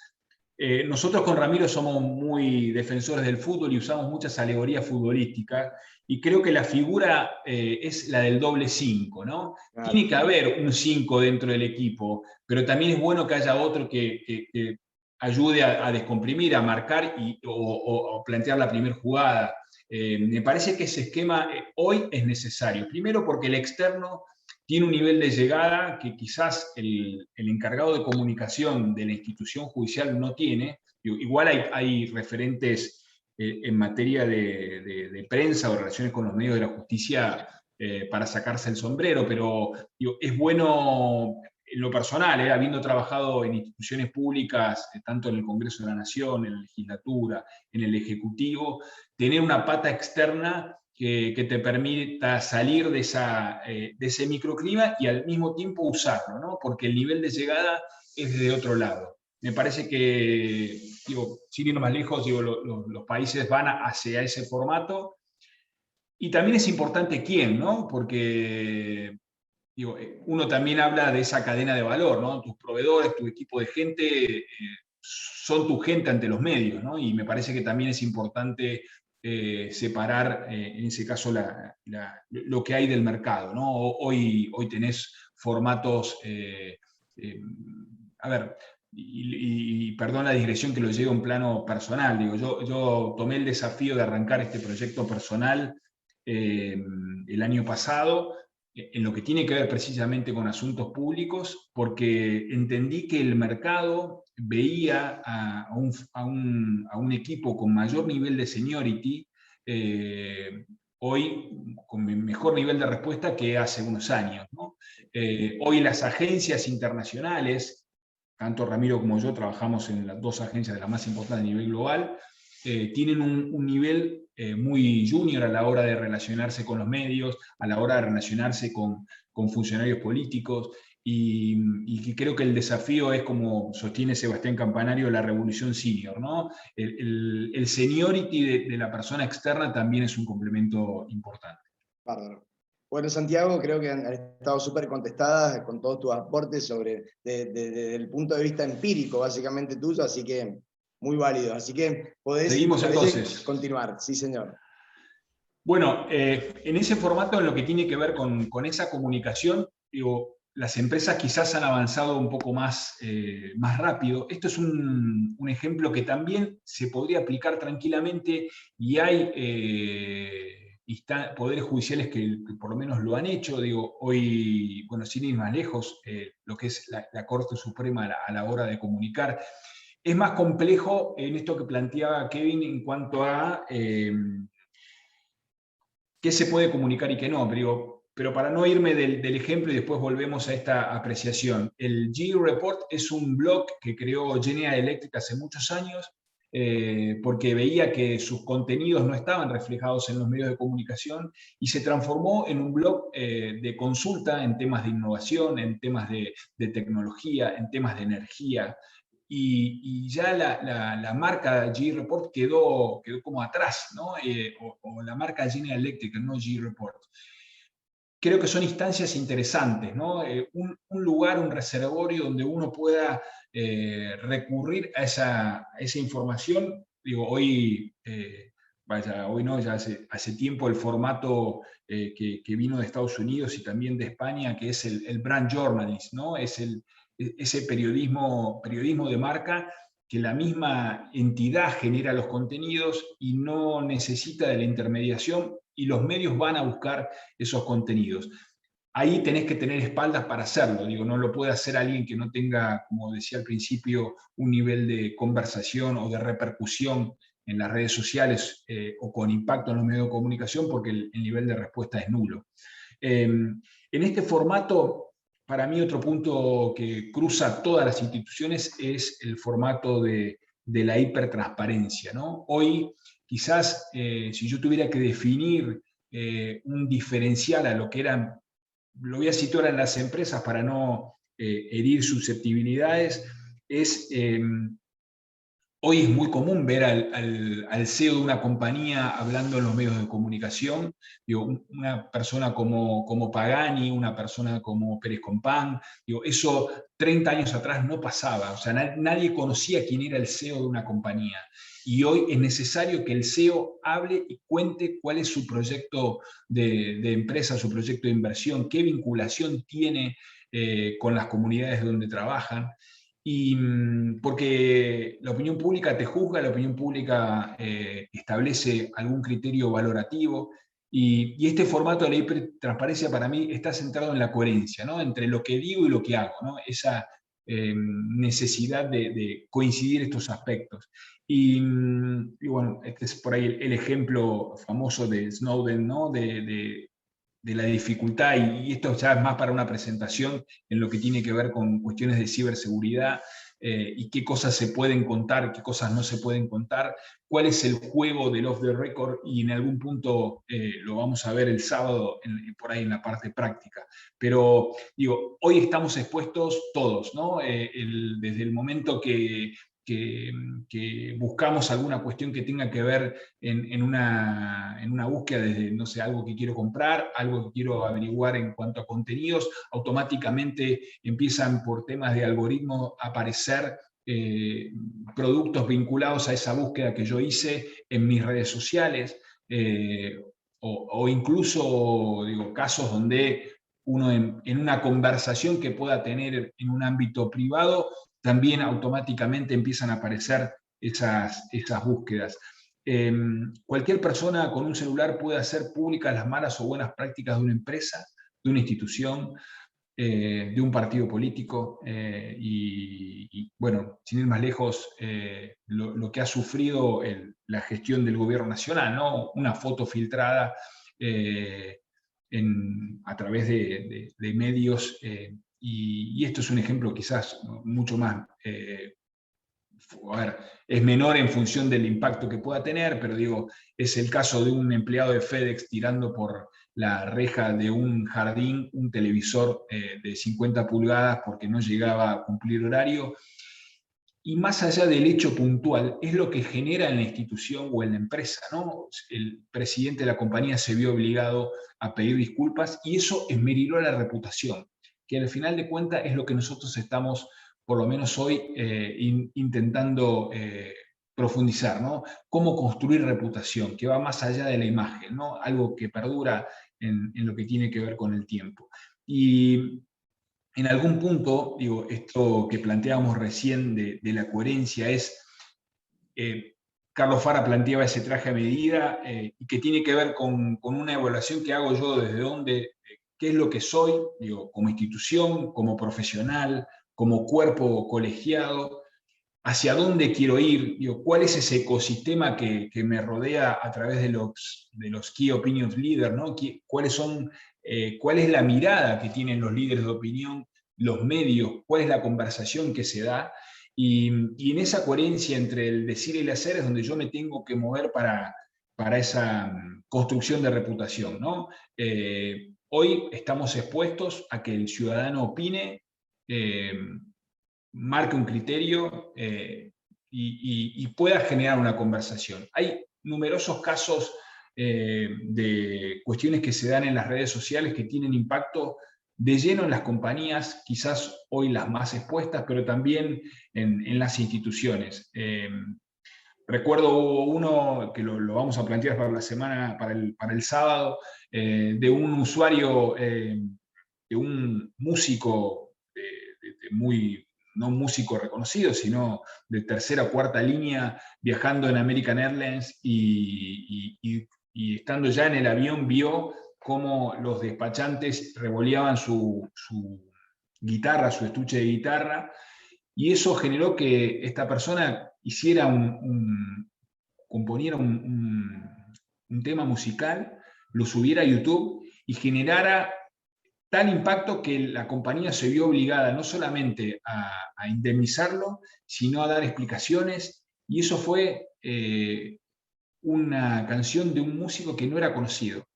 Nosotros con Ramiro somos muy defensores del fútbol y usamos muchas alegorías futbolísticas, y creo que la figura es la del doble 5, ¿no? Claro. Tiene que haber un 5 dentro del equipo, pero también es bueno que haya otro que ayude a descomprimir, a marcar o plantear la primera jugada. Me parece que ese esquema hoy es necesario. Primero porque el externo tiene un nivel de llegada que quizás el encargado de comunicación de la institución judicial no tiene. Igual hay referentes en materia de prensa o relaciones con los medios de la justicia para sacarse el sombrero, pero es bueno en lo personal, habiendo trabajado en instituciones públicas, tanto en el Congreso de la Nación, en la legislatura, en el Ejecutivo, tener una pata externa que te permita salir de ese microclima y al mismo tiempo usarlo, ¿no? Porque el nivel de llegada es de otro lado. Me parece que, sin ir más lejos, los países van hacia ese formato. Y también es importante quién, ¿no? Porque uno también habla de esa cadena de valor, ¿no? Tus proveedores, tu equipo de gente son tu gente ante los medios, ¿no? Y me parece que también es importante separar, en ese caso, lo que hay del mercado, ¿no? Hoy tenés formatos, a ver, y perdón la digresión que lo llevo a un plano personal, yo tomé el desafío de arrancar este proyecto personal el año pasado, en lo que tiene que ver precisamente con asuntos públicos, porque entendí que el mercado veía a un equipo con mayor nivel de seniority hoy con mejor nivel de respuesta que hace unos años, ¿no? Hoy las agencias internacionales, tanto Ramiro como yo trabajamos en las dos agencias de las más importantes a nivel global, tienen un nivel muy junior a la hora de relacionarse con los medios, a la hora de relacionarse con funcionarios políticos, y creo que el desafío es, como sostiene Sebastián Campanario, la revolución senior, ¿no? El seniority de la persona externa también es un complemento importante. Bárbaro. Bueno, Santiago, creo que han estado súper contestadas con todos tus aportes desde el punto de vista empírico, básicamente tuyo, así que muy válido. Así que podés entonces continuar. Sí, señor. Bueno, en ese formato, en lo que tiene que ver con esa comunicación, las empresas quizás han avanzado un poco más rápido. Esto es un ejemplo que también se podría aplicar tranquilamente, y hay poderes judiciales que por lo menos lo han hecho. Hoy, bueno, sin ir más lejos, lo que es la Corte Suprema a la hora de comunicar, es más complejo en esto que planteaba Kevin en cuanto a qué se puede comunicar y qué no, pero para no irme del ejemplo y después volvemos a esta apreciación. El GE Report es un blog que creó General Electric hace muchos años, porque veía que sus contenidos no estaban reflejados en los medios de comunicación, y se transformó en un blog de consulta en temas de innovación, en temas de tecnología, en temas de energía. Y ya la marca GE Report quedó como atrás, ¿no? O la marca General Electric, no GE Report. Creo que son instancias interesantes, ¿no? Un lugar, un reservorio donde uno pueda recurrir a esa información. Hoy, hoy no, ya hace tiempo el formato que vino de Estados Unidos y también de España, que es el brand journalism, ¿no? Es ese periodismo de marca, que la misma entidad genera los contenidos y no necesita de la intermediación, y los medios van a buscar esos contenidos. Ahí tenés que tener espaldas para hacerlo. No lo puede hacer alguien que no tenga, como decía al principio, un nivel de conversación o de repercusión en las redes sociales o con impacto en los medios de comunicación, porque el nivel de respuesta es nulo. En este formato, para mí, otro punto que cruza todas las instituciones es el formato de la hipertransparencia, ¿no? Hoy, quizás, si yo tuviera que definir un diferencial a lo que eran, lo voy a situar en las empresas para no herir susceptibilidades, es... hoy es muy común ver al CEO de una compañía hablando en los medios de comunicación. Digo, una persona como Pagani, una persona como Pérez Compán, digo, eso 30 años atrás no pasaba. O sea, nadie conocía quién era el CEO de una compañía. Y hoy es necesario que el CEO hable y cuente cuál es su proyecto de empresa, su proyecto de inversión, qué vinculación tiene con las comunidades donde trabajan. Y porque la opinión pública te juzga, la opinión pública establece algún criterio valorativo, y este formato de ley de transparencia para mí está centrado en la coherencia, ¿no? Entre lo que digo y lo que hago, ¿no? Esa necesidad de coincidir estos aspectos. Y bueno, este es por ahí el ejemplo famoso de Snowden, ¿no? De la dificultad, y esto ya es más para una presentación en lo que tiene que ver con cuestiones de ciberseguridad, y qué cosas se pueden contar, qué cosas no se pueden contar, cuál es el juego del off the record, y en algún punto lo vamos a ver el sábado por ahí en la parte práctica. Pero digo, hoy estamos expuestos todos, ¿no? Desde el momento que buscamos alguna cuestión que tenga que ver en una búsqueda desde, no sé, algo que quiero comprar, algo que quiero averiguar en cuanto a contenidos, automáticamente empiezan por temas de algoritmo a aparecer productos vinculados a esa búsqueda que yo hice en mis redes sociales, o incluso, digo, casos donde uno en una conversación que pueda tener en un ámbito privado, también automáticamente empiezan a aparecer esas búsquedas. Cualquier persona con un celular puede hacer públicas las malas o buenas prácticas de una empresa, de una institución, de un partido político, y bueno, sin ir más lejos, lo que ha sufrido la gestión del gobierno nacional, ¿no? Una foto filtrada a través de medios, y esto es un ejemplo quizás mucho más, a ver, es menor en función del impacto que pueda tener, pero digo, es el caso de un empleado de FedEx tirando por la reja de un jardín un televisor de 50 pulgadas porque no llegaba a cumplir horario. Y más allá del hecho puntual, es lo que genera en la institución o en la empresa, ¿no? El presidente de la compañía se vio obligado a pedir disculpas, y eso esmeriló la reputación, que al final de cuentas es lo que nosotros estamos, por lo menos hoy, intentando profundizar, ¿no? Cómo construir reputación, que va más allá de la imagen, ¿no? Algo que perdura en lo que tiene que ver con el tiempo. Y en algún punto, digo, esto que planteábamos recién de la coherencia es, Carlos Fara planteaba ese traje a medida, y que tiene que ver con una evaluación que hago yo desde dónde, qué es lo que soy, digo, como institución, como profesional, como cuerpo colegiado, hacia dónde quiero ir, digo, cuál es ese ecosistema que me rodea a través de los Key Opinion Leaders, ¿no? ¿Cuál es la mirada que tienen los líderes de opinión, los medios, cuál es la conversación que se da, y en esa coherencia entre el decir y el hacer es donde yo me tengo que mover para esa construcción de reputación, ¿no? Hoy estamos expuestos a que el ciudadano opine, marque un criterio, y pueda generar una conversación. Hay numerosos casos de cuestiones que se dan en las redes sociales que tienen impacto de lleno en las compañías, quizás hoy las más expuestas, pero también en las instituciones. Recuerdo uno que lo vamos a plantear para la semana, para el sábado, de un usuario, de un músico muy, no un músico reconocido, sino de tercera o cuarta línea, viajando en American Airlines, y estando ya en el avión vio cómo los despachantes revoleaban su guitarra, su estuche de guitarra, y eso generó que esta persona hiciera componiera un tema musical, lo subiera a YouTube y generara tal impacto que la compañía se vio obligada no solamente a indemnizarlo, sino a dar explicaciones, y eso fue una canción de un músico que no era conocido.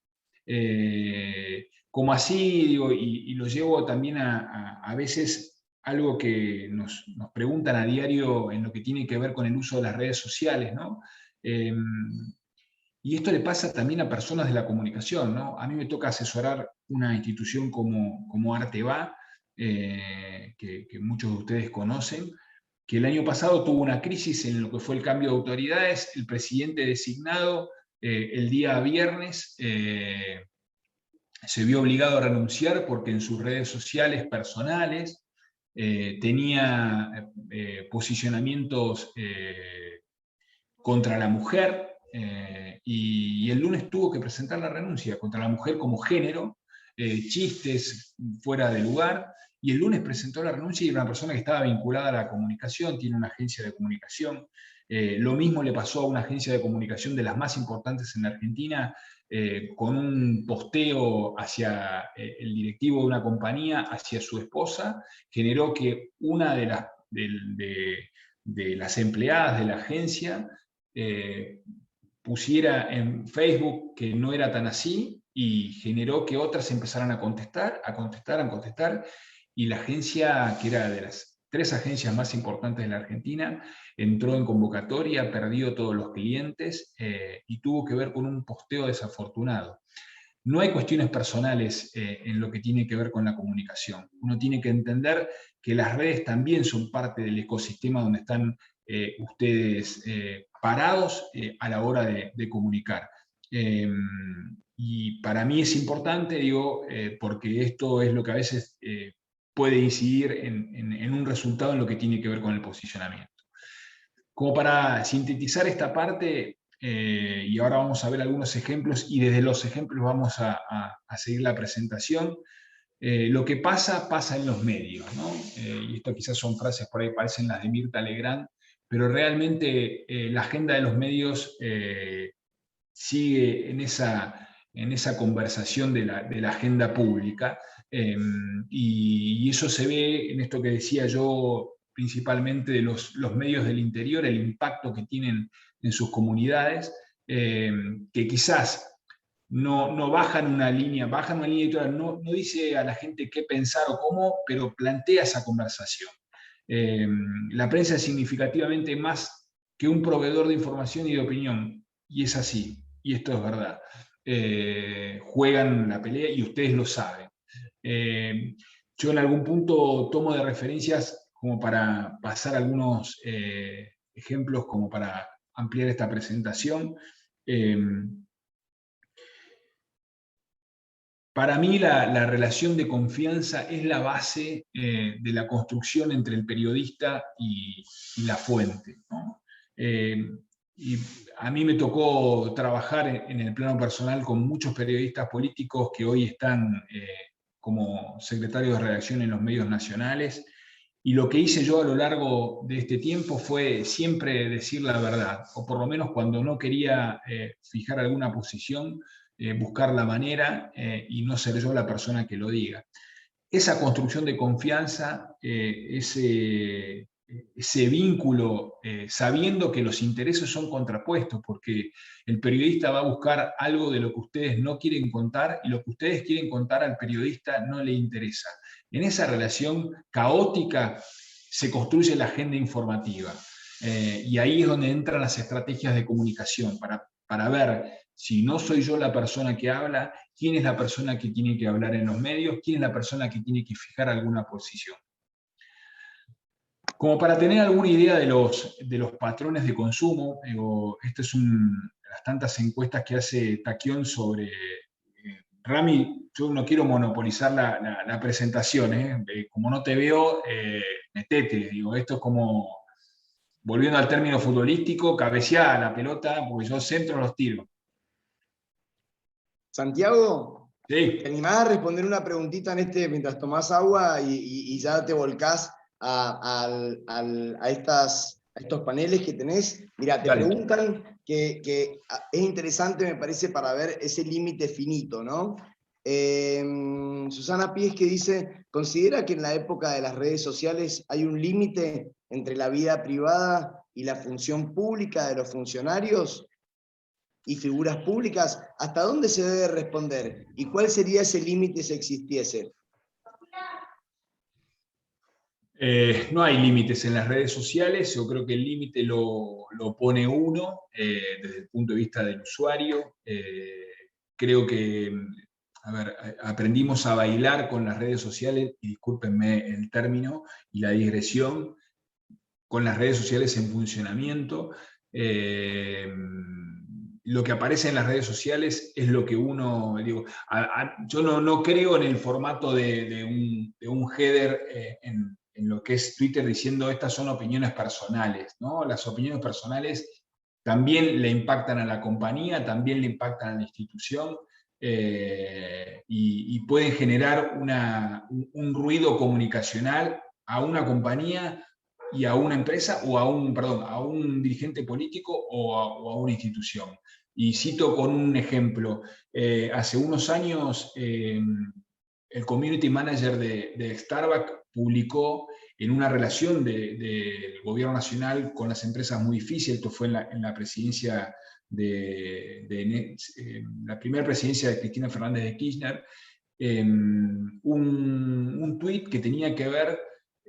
Como así, digo, y lo llevo también a veces algo que nos preguntan a diario en lo que tiene que ver con el uso de las redes sociales, ¿no? Y esto le pasa también a personas de la comunicación, ¿no? A mí me toca asesorar una institución como Arteba, que muchos de ustedes conocen, que el año pasado tuvo una crisis en lo que fue el cambio de autoridades. El presidente designado el día viernes se vio obligado a renunciar porque en sus redes sociales personales tenía posicionamientos contra la mujer, y el lunes tuvo que presentar la renuncia contra la mujer como género, chistes fuera de lugar, y el lunes presentó la renuncia y era una persona que estaba vinculada a la comunicación, tiene una agencia de comunicación. Lo mismo le pasó a una agencia de comunicación de las más importantes en Argentina, con un posteo hacia el directivo de una compañía, hacia su esposa, generó que una de las empleadas de la agencia pusiera en Facebook que no era tan así, y generó que otras empezaran a contestar, y la agencia, que era de las 3 agencias más importantes de la Argentina, entró en convocatoria, perdió todos los clientes, y tuvo que ver con un posteo desafortunado. No hay cuestiones personales en lo que tiene que ver con la comunicación. Uno tiene que entender que las redes también son parte del ecosistema donde están ustedes parados a la hora de comunicar. Y para mí es importante, porque esto es lo que a veces puede incidir en un resultado en lo que tiene que ver con el posicionamiento. Como para sintetizar esta parte, y ahora vamos a ver algunos ejemplos, y desde los ejemplos vamos a seguir la presentación. Lo que pasa en los medios, ¿no? Y esto quizás son frases por ahí, parecen las de Mirta Legrand, pero realmente la agenda de los medios sigue en esa conversación de la agenda pública, y eso se ve en esto que decía yo, principalmente de los medios del interior, el impacto que tienen en sus comunidades, que quizás no bajan una línea editorial, no dice a la gente qué pensar o cómo, pero plantea esa conversación. La prensa es significativamente más que un proveedor de información y de opinión, y es así, y esto es verdad. Juegan la pelea y ustedes lo saben. Yo en algún punto tomo de referencias como para pasar algunos ejemplos como para ampliar esta presentación. Para mí la relación de confianza es la base de la construcción entre el periodista y la fuente, ¿no? Y a mí me tocó trabajar en el plano personal con muchos periodistas políticos que hoy están como secretarios de redacción en los medios nacionales, y lo que hice yo a lo largo de este tiempo fue siempre decir la verdad, o por lo menos cuando no quería fijar alguna posición, buscar la manera y no ser yo la persona que lo diga. Esa construcción de confianza, ese vínculo, sabiendo que los intereses son contrapuestos, porque el periodista va a buscar algo de lo que ustedes no quieren contar, y lo que ustedes quieren contar al periodista no le interesa. En esa relación caótica se construye la agenda informativa, y ahí es donde entran las estrategias de comunicación, para ver, si no soy yo la persona que habla, quién es la persona que tiene que hablar en los medios, quién es la persona que tiene que fijar alguna posición. Como para tener alguna idea de los patrones de consumo, esta es una de las tantas encuestas que hace Taquión sobre... Rami, yo no quiero monopolizar la presentación, como no te veo, metete, esto es como, volviendo al término futbolístico, cabecear la pelota, porque yo centro los tiros. Santiago, sí. ¿Te animás a responder una preguntita mientras tomás agua y ya te volcás a estos paneles que tenés? Mira, te preguntan que es interesante, me parece, para ver ese límite finito, ¿no? Susana Pies, que dice, ¿considera que en la época de las redes sociales hay un límite entre la vida privada y la función pública de los funcionarios y figuras públicas? ¿Hasta dónde se debe responder? ¿Y cuál sería ese límite si existiese? No hay límites en las redes sociales, yo creo que el límite lo pone uno desde el punto de vista del usuario. Creo que, a ver, aprendimos a bailar con las redes sociales, y discúlpenme el término y la digresión, con las redes sociales en funcionamiento. Lo que aparece en las redes sociales es lo que uno, digo, yo no creo en el formato de un header en lo que es Twitter diciendo estas son opiniones personales, ¿no? Las opiniones personales también le impactan a la compañía, también le impactan a la institución, y pueden generar un ruido comunicacional a una compañía y a una empresa o a un dirigente político o a una institución. Y cito con un ejemplo, hace unos años el community manager de Starbucks publicó en una relación del gobierno nacional con las empresas muy difícil, esto fue en la presidencia la primera presidencia de Cristina Fernández de Kirchner, un tuit que tenía que ver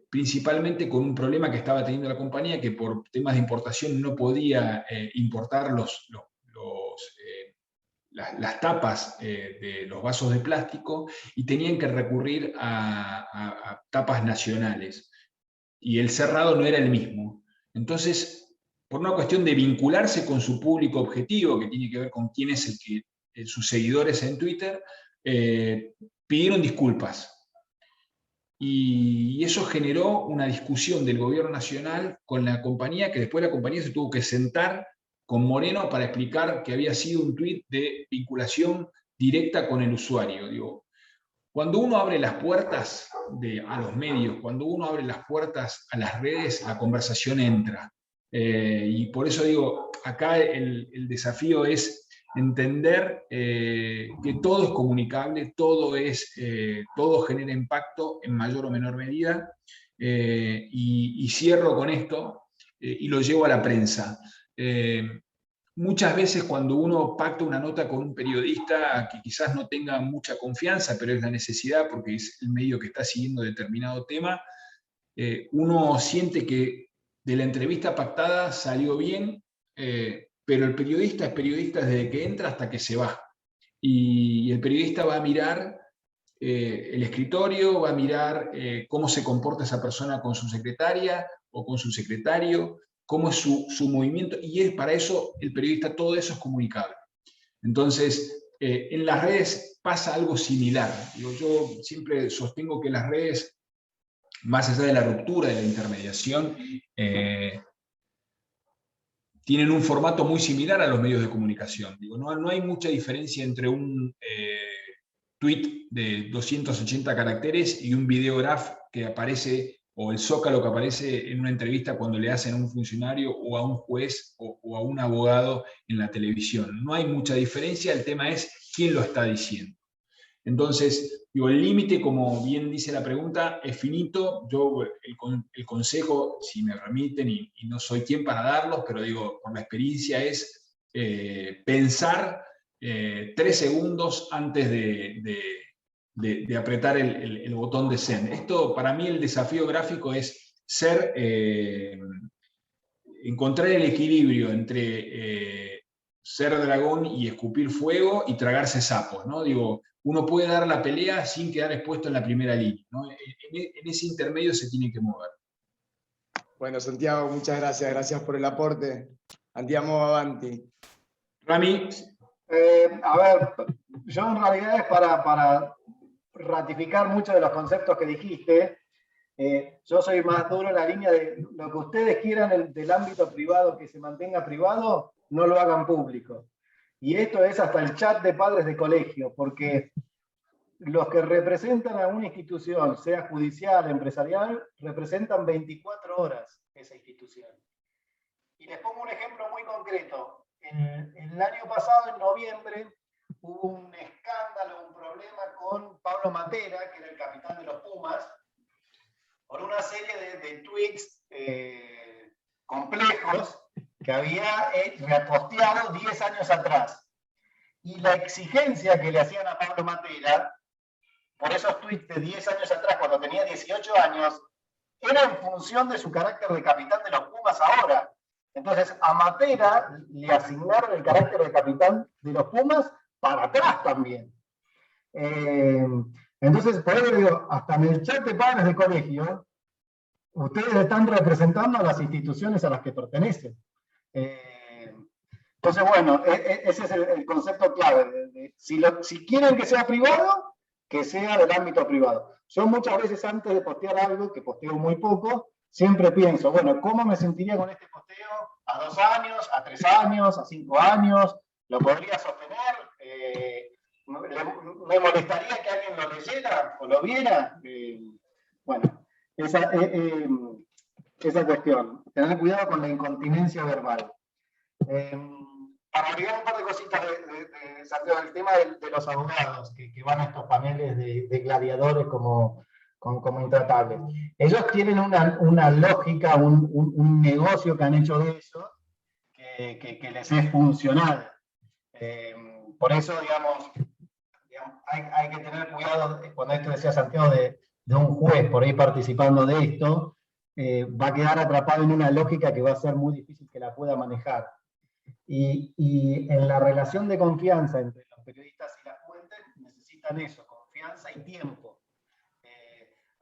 principalmente con un problema que estaba teniendo la compañía, que por temas de importación no podía importar las tapas de los vasos de plástico y tenían que recurrir a tapas nacionales. Y el cerrado no era el mismo. Entonces, por una cuestión de vincularse con su público objetivo, que tiene que ver con quién es sus seguidores en Twitter, pidieron disculpas. Y eso generó una discusión del gobierno nacional con la compañía, que después la compañía se tuvo que sentar con Moreno para explicar que había sido un tuit de vinculación directa con el usuario. Digo, cuando uno abre las puertas a los medios, cuando uno abre las puertas a las redes, la conversación entra. Y por eso digo, acá el desafío es entender que todo es comunicable, todo genera impacto en mayor o menor medida. Y cierro con esto y lo llevo a la prensa. Muchas veces cuando uno pacta una nota con un periodista que quizás no tenga mucha confianza, pero es la necesidad porque es el medio que está siguiendo determinado tema, uno siente que de la entrevista pactada salió bien, pero el periodista es periodista desde que entra hasta que se va. Y el periodista va a mirar el escritorio, va a mirar cómo se comporta esa persona con su secretaria o con su secretario, cómo es su movimiento, y para eso el periodista, todo eso es comunicable. Entonces, en las redes pasa algo similar. Yo siempre sostengo que las redes, más allá de la ruptura, de la intermediación, tienen un formato muy similar a los medios de comunicación. No hay mucha diferencia entre un tweet de 280 caracteres y un videograph que aparece, o el zócalo que aparece en una entrevista cuando le hacen a un funcionario o a un juez o a un abogado en la televisión. No hay mucha diferencia, el tema es quién lo está diciendo. Entonces, el límite, como bien dice la pregunta, es finito. Yo el consejo, si me permiten, y no soy quien para darlos, pero digo, por la experiencia, es pensar 3 segundos antes de apretar el botón de send. Esto, para mí, el desafío gráfico es encontrar el equilibrio entre ser dragón y escupir fuego y tragarse sapos, ¿no? Digo, uno puede dar la pelea sin quedar expuesto en la primera línea, ¿no? En ese intermedio se tiene que mover. Bueno, Santiago, muchas gracias. Gracias por el aporte. Andiamo avanti. Rami. A ver, yo en realidad es para ratificar muchos de los conceptos que dijiste. Yo soy más duro en la línea de lo que ustedes quieran del ámbito privado que se mantenga privado, no lo hagan público. Y esto es hasta el chat de padres de colegio, porque los que representan a una institución, sea judicial, empresarial, representan 24 horas esa institución. Y les pongo un ejemplo muy concreto. El año pasado, en noviembre, hubo un escándalo, un problema con Pablo Matera, que era el capitán de los Pumas, por una serie de tweets complejos que había reposteado 10 años atrás. Y la exigencia que le hacían a Pablo Matera por esos tweets de 10 años atrás, cuando tenía 18 años, era en función de su carácter de capitán de los Pumas ahora. Entonces, a Matera le asignaron el carácter de capitán de los Pumas para atrás también. Entonces, por eso digo, hasta en el chat de padres de colegio, ustedes están representando a las instituciones a las que pertenecen. Entonces, bueno, ese es el concepto clave. Si quieren que sea privado, que sea del ámbito privado. Yo muchas veces antes de postear algo, que posteo muy poco, siempre pienso, bueno, ¿cómo me sentiría con este posteo a 2 años, a 3 años, a 5 años? ¿Lo podría sostener? ¿Me molestaría que alguien lo leyera o lo viera? Bueno, esa cuestión. Tener cuidado con la incontinencia verbal. Para agregar un par de cositas de Santiago, el tema de los abogados que van a estos paneles de gladiadores como intratables. Ellos tienen una lógica, un negocio que han hecho de eso, que les es funcional. Por eso, digamos hay que tener cuidado cuando esto decía Santiago de un juez por ahí participando de esto, va a quedar atrapado en una lógica que va a ser muy difícil que la pueda manejar. Y en la relación de confianza entre los periodistas y las fuentes necesitan eso, confianza y tiempo.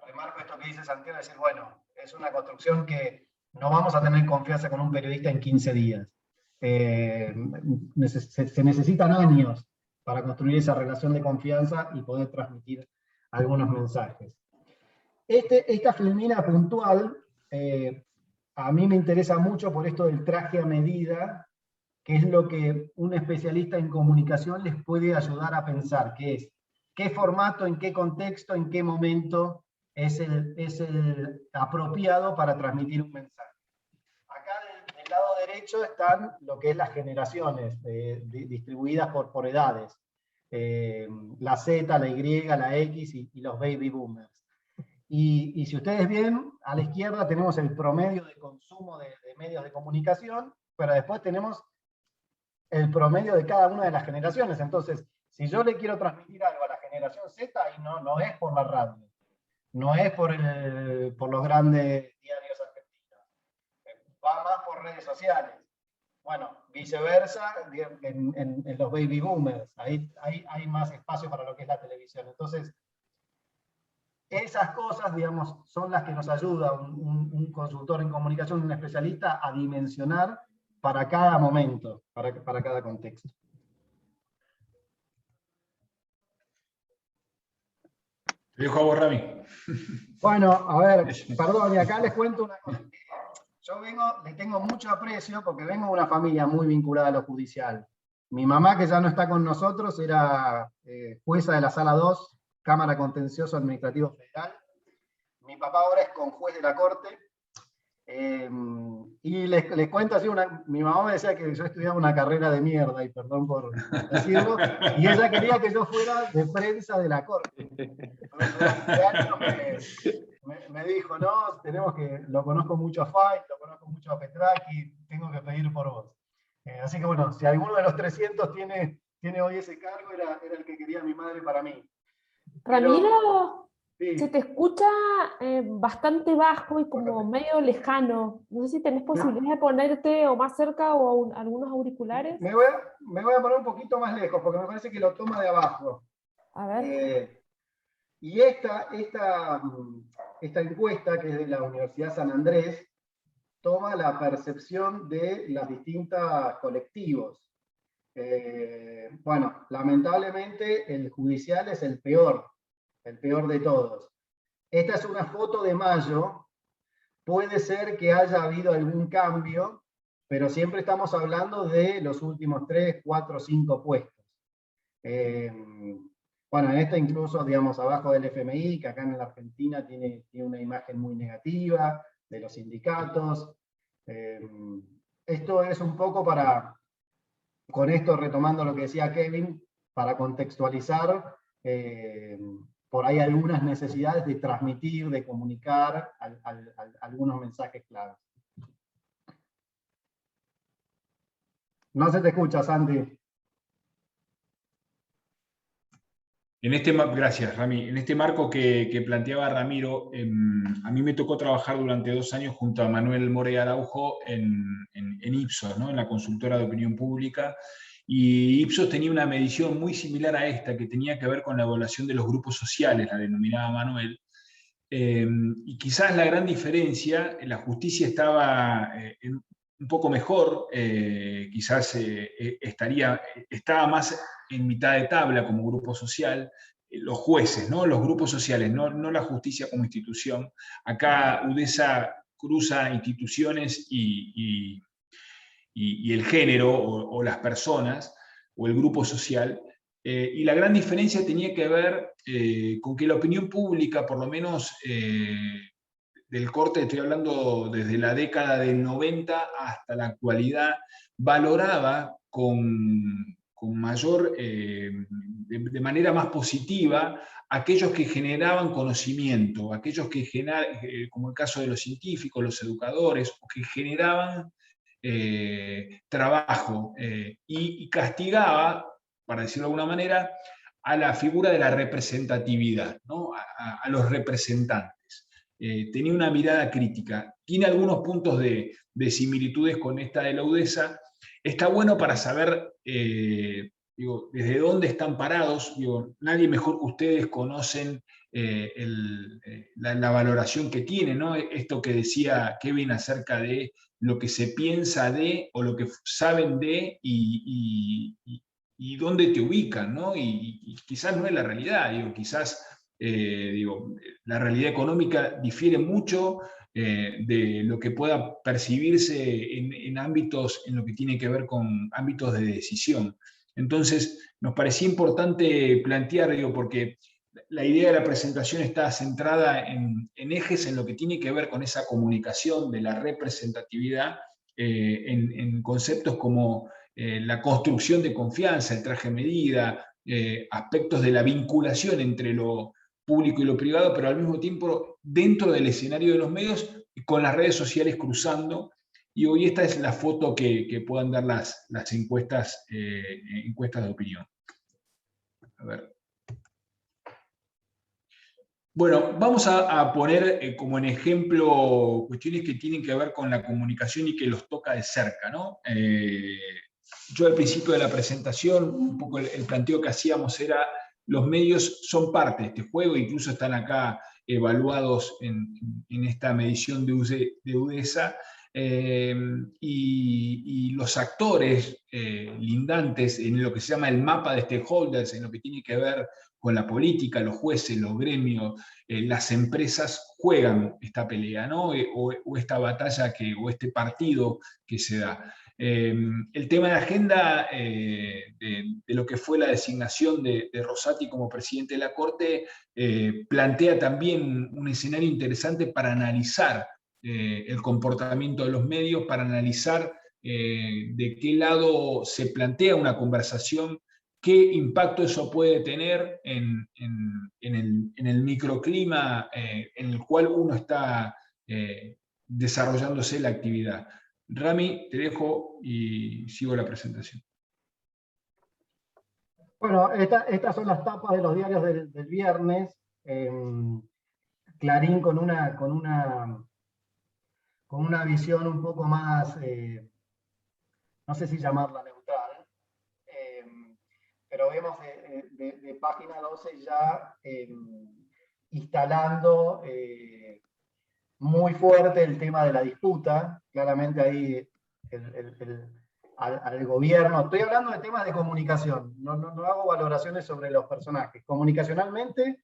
Remarco esto que dice Santiago, decir, bueno, es una construcción que no vamos a tener confianza con un periodista en 15 días. Se necesitan años para construir esa relación de confianza y poder transmitir algunos mensajes. Esta filmina puntual, a mí me interesa mucho por esto del traje a medida, que es lo que un especialista en comunicación les puede ayudar a pensar, que es qué formato, en qué contexto, en qué momento es el apropiado para transmitir un mensaje. Acá del lado derecho están lo que es las generaciones distribuidas por edades. La Z, la Y, la X y los baby boomers. Y si ustedes ven, a la izquierda tenemos el promedio de consumo de medios de comunicación, pero después tenemos el promedio de cada una de las generaciones. Entonces, si yo le quiero transmitir algo a la generación Z, y no es por la radio, no es por los grandes diarios argentinos, va más por redes sociales. Bueno, viceversa, en los baby boomers, ahí hay más espacio para lo que es la televisión. Entonces, esas cosas, digamos, son las que nos ayuda un consultor en comunicación, un especialista, a dimensionar para cada momento, para cada contexto. Te dejo a vos, Rami. Bueno, a ver, perdón, y acá les cuento una cosa. Yo le tengo mucho aprecio porque vengo de una familia muy vinculada a lo judicial. Mi mamá, que ya no está con nosotros, era jueza de la Sala 2, Cámara Contencioso Administrativo Federal. Mi papá ahora es conjuez de la Corte. Y les cuento así, mi mamá me decía que yo estudiaba una carrera de mierda, y perdón por decirlo, y ella quería que yo fuera de prensa de la Corte. Me dijo, no, lo conozco mucho a Fay, lo conozco mucho a Petraki, tengo que pedir por vos. Así que bueno, si alguno de los 300 tiene hoy ese cargo, era el que quería mi madre para mí. Ramiro, sí. se te escucha bastante bajo y como medio lejano. No sé si tenés posibilidad de ponerte o más cerca o algunos auriculares. Me voy a poner un poquito más lejos, porque me parece que lo toma de abajo. A ver. Y esta encuesta, que es de la Universidad San Andrés, toma la percepción de los distintos colectivos. Bueno, lamentablemente el judicial es el peor de todos. Esta es una foto de mayo, puede ser que haya habido algún cambio, pero siempre estamos hablando de los últimos 3, 4, 5 puestos. Bueno, en esta incluso, digamos, abajo del FMI, que acá en la Argentina tiene una imagen muy negativa, de los sindicatos. Esto es un poco con esto retomando lo que decía Kevin, para contextualizar por ahí algunas necesidades de transmitir, de comunicar algunos mensajes claros. No se te escucha, Santi. Gracias, Rami. En este marco que planteaba Ramiro, a mí me tocó trabajar durante 2 años junto a Manuel More Araujo en Ipsos, ¿no? En la consultora de opinión pública. Y Ipsos tenía una medición muy similar a esta, que tenía que ver con la evaluación de los grupos sociales, la denominaba Manuel. Y quizás la gran diferencia, la justicia estaba un poco mejor, quizás estaba más en mitad de tabla como grupo social, los jueces, ¿no? Los grupos sociales, no la justicia como institución. Acá UDESA cruza instituciones y el género o las personas o el grupo social. Y la gran diferencia tenía que ver con que la opinión pública, por lo menos del corte, estoy hablando desde la década del 90 hasta la actualidad, valoraba con mayor, de manera más positiva, aquellos que generaban conocimiento, aquellos que como el caso de los científicos, los educadores, o que generaban trabajo, y castigaba, para decirlo de alguna manera, a la figura de la representatividad, ¿no? a los representantes. Tenía una mirada crítica. Tiene algunos puntos de similitudes con esta de la UDESA. Está bueno para saber desde dónde están parados. Nadie mejor que ustedes conocen la valoración que tiene, ¿no? Esto que decía Kevin acerca de lo que se piensa de, o lo que saben de, y dónde te ubican, ¿no? Y quizás no es la realidad, quizás la realidad económica difiere mucho de lo que pueda percibirse en ámbitos, en lo que tiene que ver con ámbitos de decisión. Entonces, nos parecía importante plantear, porque la idea de la presentación está centrada en ejes en lo que tiene que ver con esa comunicación de la representatividad, en conceptos como la construcción de confianza, el traje medida, aspectos de la vinculación entre lo público y lo privado, pero al mismo tiempo dentro del escenario de los medios y con las redes sociales cruzando. Y hoy esta es la foto que puedan dar las encuestas de opinión. A ver. Bueno, vamos a poner como en ejemplo cuestiones que tienen que ver con la comunicación y que los toca de cerca, ¿no? Yo al principio de la presentación, un poco el planteo que hacíamos era: los medios son parte de este juego, incluso están acá evaluados en esta medición de UDESA, y los actores lindantes en lo que se llama el mapa de stakeholders, en lo que tiene que ver con la política, los jueces, los gremios, las empresas juegan esta pelea, ¿no? O esta batalla o este partido que se da. El tema de agenda de lo que fue la designación de Rosati como presidente de la Corte plantea también un escenario interesante para analizar el comportamiento de los medios, para analizar de qué lado se plantea una conversación, qué impacto eso puede tener en el microclima en el cual uno está desarrollándose la actividad. Rami, te dejo y sigo la presentación. Bueno, estas son las tapas de los diarios del viernes. Clarín con una visión un poco más, no sé si llamarla neutral, pero vemos de página 12 ya instalando muy fuerte el tema de la disputa. Claramente ahí al gobierno, estoy hablando de temas de comunicación, no hago valoraciones sobre los personajes. Comunicacionalmente,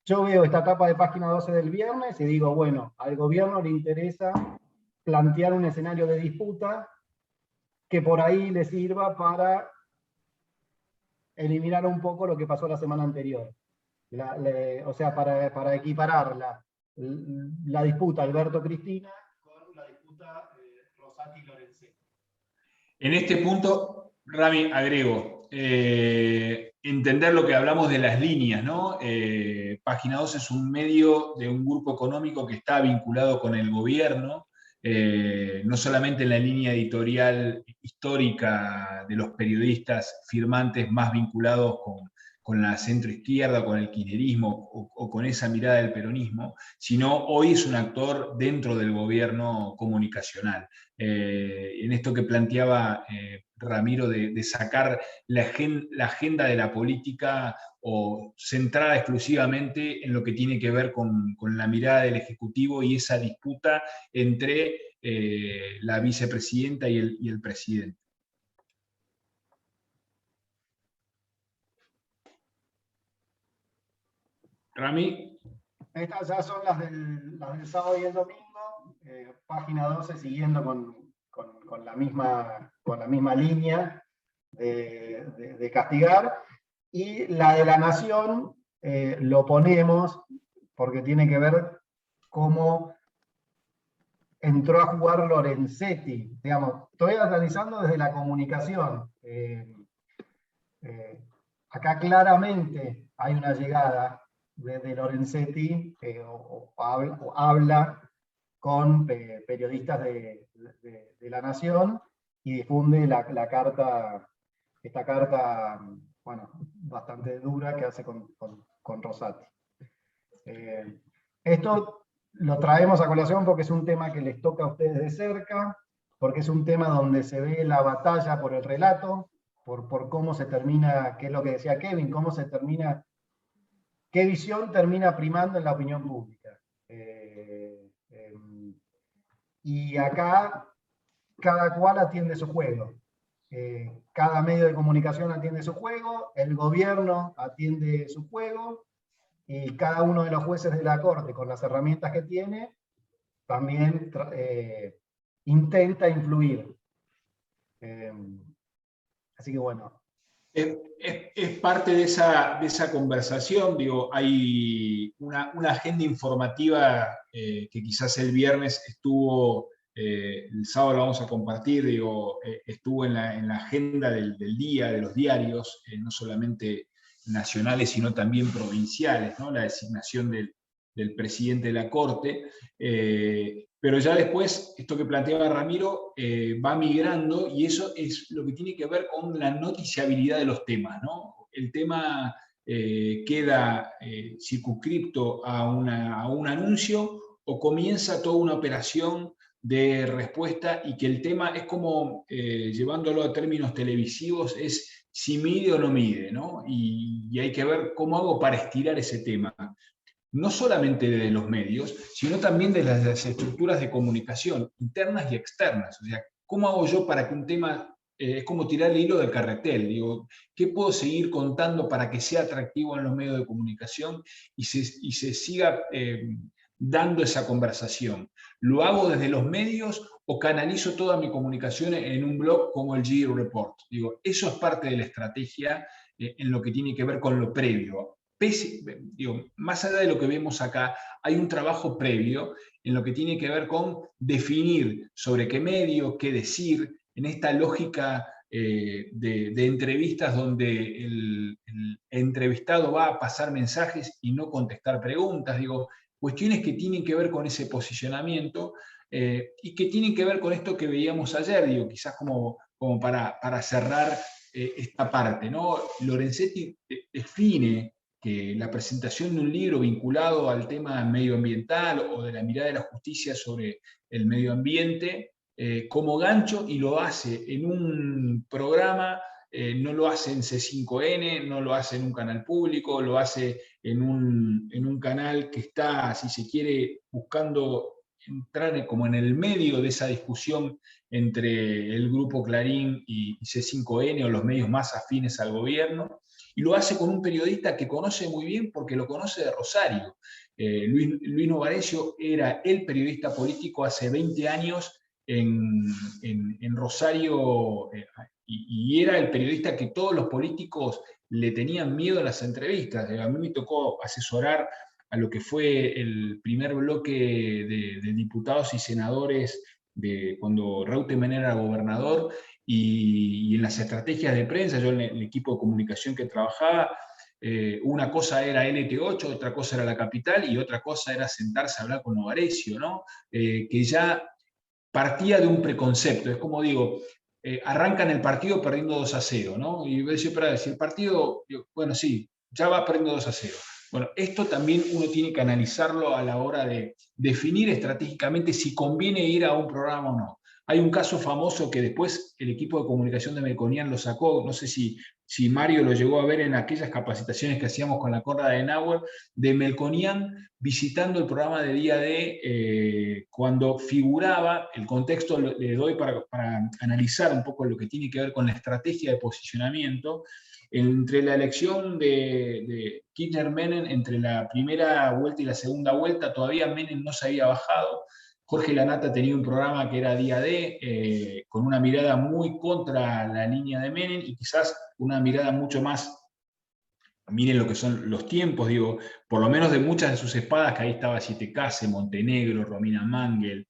yo veo esta etapa de página 12 del viernes y digo, bueno, al gobierno le interesa plantear un escenario de disputa que por ahí le sirva para eliminar un poco lo que pasó la semana anterior. O sea, para equiparar la disputa Alberto-Cristina con la disputa Rosati-Lorenzetti. En este punto, Rami, agrego, entender lo que hablamos de las líneas, ¿no? Página 2 es un medio de un grupo económico que está vinculado con el gobierno, no solamente en la línea editorial histórica de los periodistas firmantes más vinculados con la centroizquierda, con el kirchnerismo o con esa mirada del peronismo, sino hoy es un actor dentro del gobierno comunicacional. En esto que planteaba Ramiro de sacar la agenda de la política o centrada exclusivamente en lo que tiene que ver con la mirada del Ejecutivo y esa disputa entre la vicepresidenta y el presidente. Rami. Estas ya son las del sábado y el domingo, página 12, siguiendo con la misma línea de castigar. Y la de la Nación lo ponemos porque tiene que ver cómo entró a jugar Lorenzetti. Digamos, estoy analizando desde la comunicación. Acá claramente hay una llegada de Lorenzetti o habla con periodistas de la Nación y difunde esta carta, bueno, bastante dura que hace con Rosati. Esto lo traemos a colación porque es un tema que les toca a ustedes de cerca, porque es un tema donde se ve la batalla por el relato, por cómo se termina, que es lo que decía Kevin, cómo se termina, qué visión termina primando en la opinión pública. Y acá cada cual atiende su juego. Cada medio de comunicación atiende su juego, el gobierno atiende su juego, y cada uno de los jueces de la Corte, con las herramientas que tiene, también intenta influir. Así que bueno. Es parte de esa conversación, digo, hay una agenda informativa que quizás el viernes estuvo, el sábado lo vamos a compartir, digo, estuvo en la agenda del día, de los diarios, no solamente nacionales, sino también provinciales, ¿no? La designación del presidente de la Corte, pero ya después, esto que planteaba Ramiro, va migrando, y eso es lo que tiene que ver con la noticiabilidad de los temas, ¿no? El tema queda circunscripto a un anuncio, o comienza toda una operación de respuesta, y que el tema es como, llevándolo a términos televisivos, es si mide o no mide, ¿no? Y hay que ver cómo hago para estirar ese tema. No solamente de los medios, sino también de las estructuras de comunicación, internas y externas. O sea, ¿cómo hago yo para que un tema, es como tirar el hilo del carretel? Digo, ¿qué puedo seguir contando para que sea atractivo en los medios de comunicación y se siga dando esa conversación? ¿Lo hago desde los medios o canalizo toda mi comunicación en un blog como el Giro Report? Digo, eso es parte de la estrategia en lo que tiene que ver con lo previo. Más allá de lo que vemos acá, hay un trabajo previo en lo que tiene que ver con definir sobre qué medio, qué decir, en esta lógica de entrevistas donde el entrevistado va a pasar mensajes y no contestar preguntas. Digo, cuestiones que tienen que ver con ese posicionamiento y que tienen que ver con esto que veíamos ayer, digo, quizás como para cerrar esta parte, ¿no? Lorenzetti define que la presentación de un libro vinculado al tema medioambiental o de la mirada de la justicia sobre el medio ambiente como gancho, y lo hace en un programa, no lo hace en C5N, no lo hace en un canal público, lo hace en un canal que está, si se quiere, buscando entrar como en el medio de esa discusión entre el grupo Clarín y C5N o los medios más afines al gobierno. Y lo hace con un periodista que conoce muy bien, porque lo conoce de Rosario. Luis Novarecio era el periodista político hace 20 años en Rosario, y era el periodista que todos los políticos le tenían miedo a las entrevistas. A mí me tocó asesorar a lo que fue el primer bloque de diputados y senadores cuando Reutemann era gobernador, y en las estrategias de prensa, yo en el equipo de comunicación que trabajaba, una cosa era LT8, otra cosa era La Capital, y otra cosa era sentarse a hablar con Novarecio, ¿no? Que ya partía de un preconcepto. Es como digo, arrancan el partido perdiendo 2-0, ¿no? Y yo decía, pero si el partido, bueno, sí, ya va perdiendo 2-0. Bueno, esto también uno tiene que analizarlo a la hora de definir estratégicamente si conviene ir a un programa o no. Hay un caso famoso que después el equipo de comunicación de Melconian lo sacó, no sé si Mario lo llegó a ver en aquellas capacitaciones que hacíamos con la Conrad Adenauer, de Melconian visitando el programa de Día D, cuando figuraba, el contexto le doy para analizar un poco lo que tiene que ver con la estrategia de posicionamiento. Entre la elección de Kirchner-Menem, entre la primera vuelta y la segunda vuelta, todavía Menem no se había bajado. Jorge Lanata tenía un programa que era Día D, con una mirada muy contra la línea de Menem y quizás una mirada mucho más, miren lo que son los tiempos, digo, por lo menos de muchas de sus espadas, que ahí estaba Siete Case, Montenegro, Romina Mangel,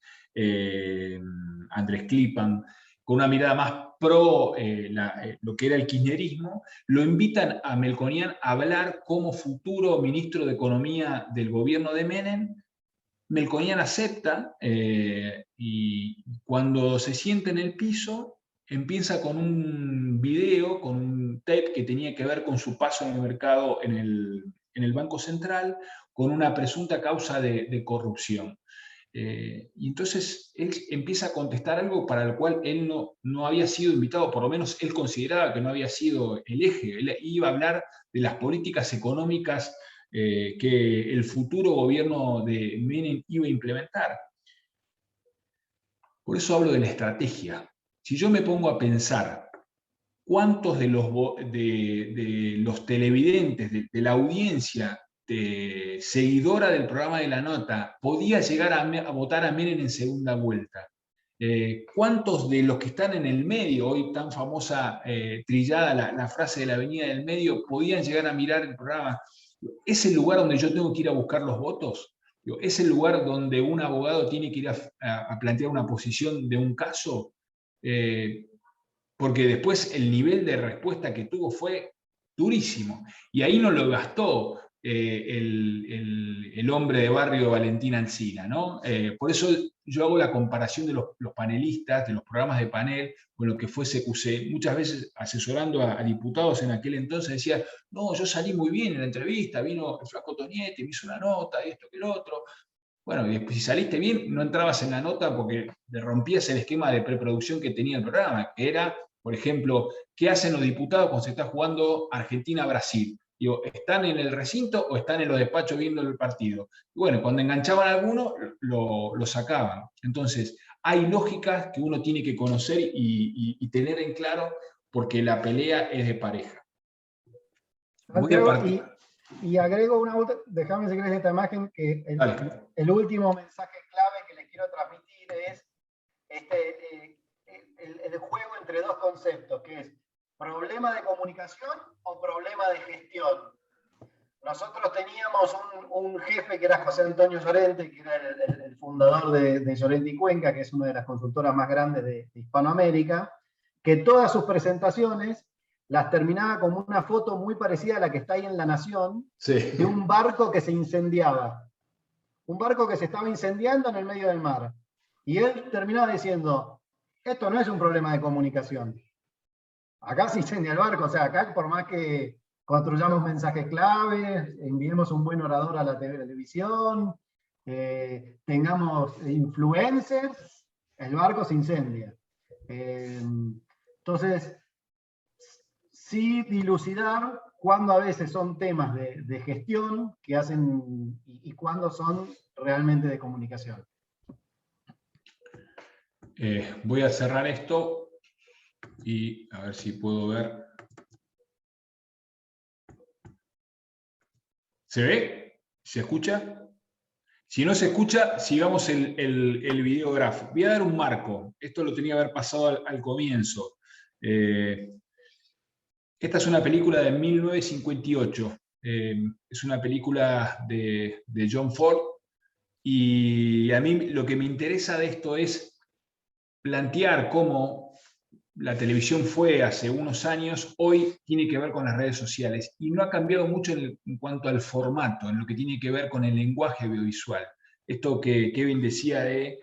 Andrés Klipan, con una mirada más pro lo que era el kirchnerismo, lo invitan a Melconian a hablar como futuro ministro de Economía del gobierno de Menem. Melconian acepta y cuando se sienta en el piso empieza con un video, con un tape que tenía que ver con su paso en el mercado en el Banco Central, con una presunta causa de corrupción. Y entonces él empieza a contestar algo para el cual él no había sido invitado, por lo menos él consideraba que no había sido el eje. Él iba a hablar de las políticas económicas que el futuro gobierno de Menem iba a implementar. Por eso hablo de la estrategia. Si yo me pongo a pensar cuántos de los televidentes, de la audiencia seguidora del programa de La Nota, podía llegar a votar a Menem en segunda vuelta, ¿cuántos de los que están en el medio, hoy tan famosa trillada la frase de la avenida del medio, podían llegar a mirar el programa? ¿Es el lugar donde yo tengo que ir a buscar los votos? ¿Es el lugar donde un abogado tiene que ir a plantear una posición de un caso? Porque después el nivel de respuesta que tuvo fue durísimo. Y ahí no lo gastó el hombre de barrio Valentín Alsina, ¿no? Por eso yo hago la comparación de los panelistas, de los programas de panel, con lo que fue CQC. Muchas veces asesorando a diputados en aquel entonces decía, no, yo salí muy bien en la entrevista, vino el flaco Tonietti, me hizo una nota, esto que lo otro. Bueno, y después, si saliste bien, no entrabas en la nota porque le rompías el esquema de preproducción que tenía el programa, que era, por ejemplo, ¿qué hacen los diputados cuando se está jugando Argentina-Brasil? Digo, ¿están en el recinto o están en los despachos viendo el partido? Y bueno, cuando enganchaban a alguno, lo sacaban. Entonces, hay lógicas que uno tiene que conocer y tener en claro porque la pelea es de pareja. Voy a partir. Y agrego una otra, déjame si querés esta imagen, que el último mensaje clave que les quiero transmitir es el juego entre dos conceptos, que es problema de comunicación o problema de gestión. Nosotros teníamos un jefe que era José Antonio Llorente, que era el fundador de Llorente y Cuenca, que es una de las consultoras más grandes de Hispanoamérica, que todas sus presentaciones las terminaba como una foto muy parecida a la que está ahí en La Nación, sí, de un barco que se incendiaba. Un barco que se estaba incendiando en el medio del mar. Y él terminaba diciendo, esto no es un problema de comunicación. Acá se incendia el barco, o sea, acá por más que construyamos mensajes claves, enviemos un buen orador a la televisión, tengamos influencers, el barco se incendia. Entonces, sí dilucidar cuándo a veces son temas de gestión que hacen y cuándo son realmente de comunicación. Voy a cerrar esto y a ver si puedo ver. ¿Se ve? ¿Se escucha? Si no se escucha, sigamos el videógrafo. Voy a dar un marco. Esto lo tenía que haber pasado al comienzo. Esta es una película de 1958. Es una película de John Ford. Y a mí lo que me interesa de esto es plantear cómo la televisión fue hace unos años, hoy tiene que ver con las redes sociales. Y no ha cambiado mucho en cuanto al formato, en lo que tiene que ver con el lenguaje audiovisual. Esto que Kevin decía de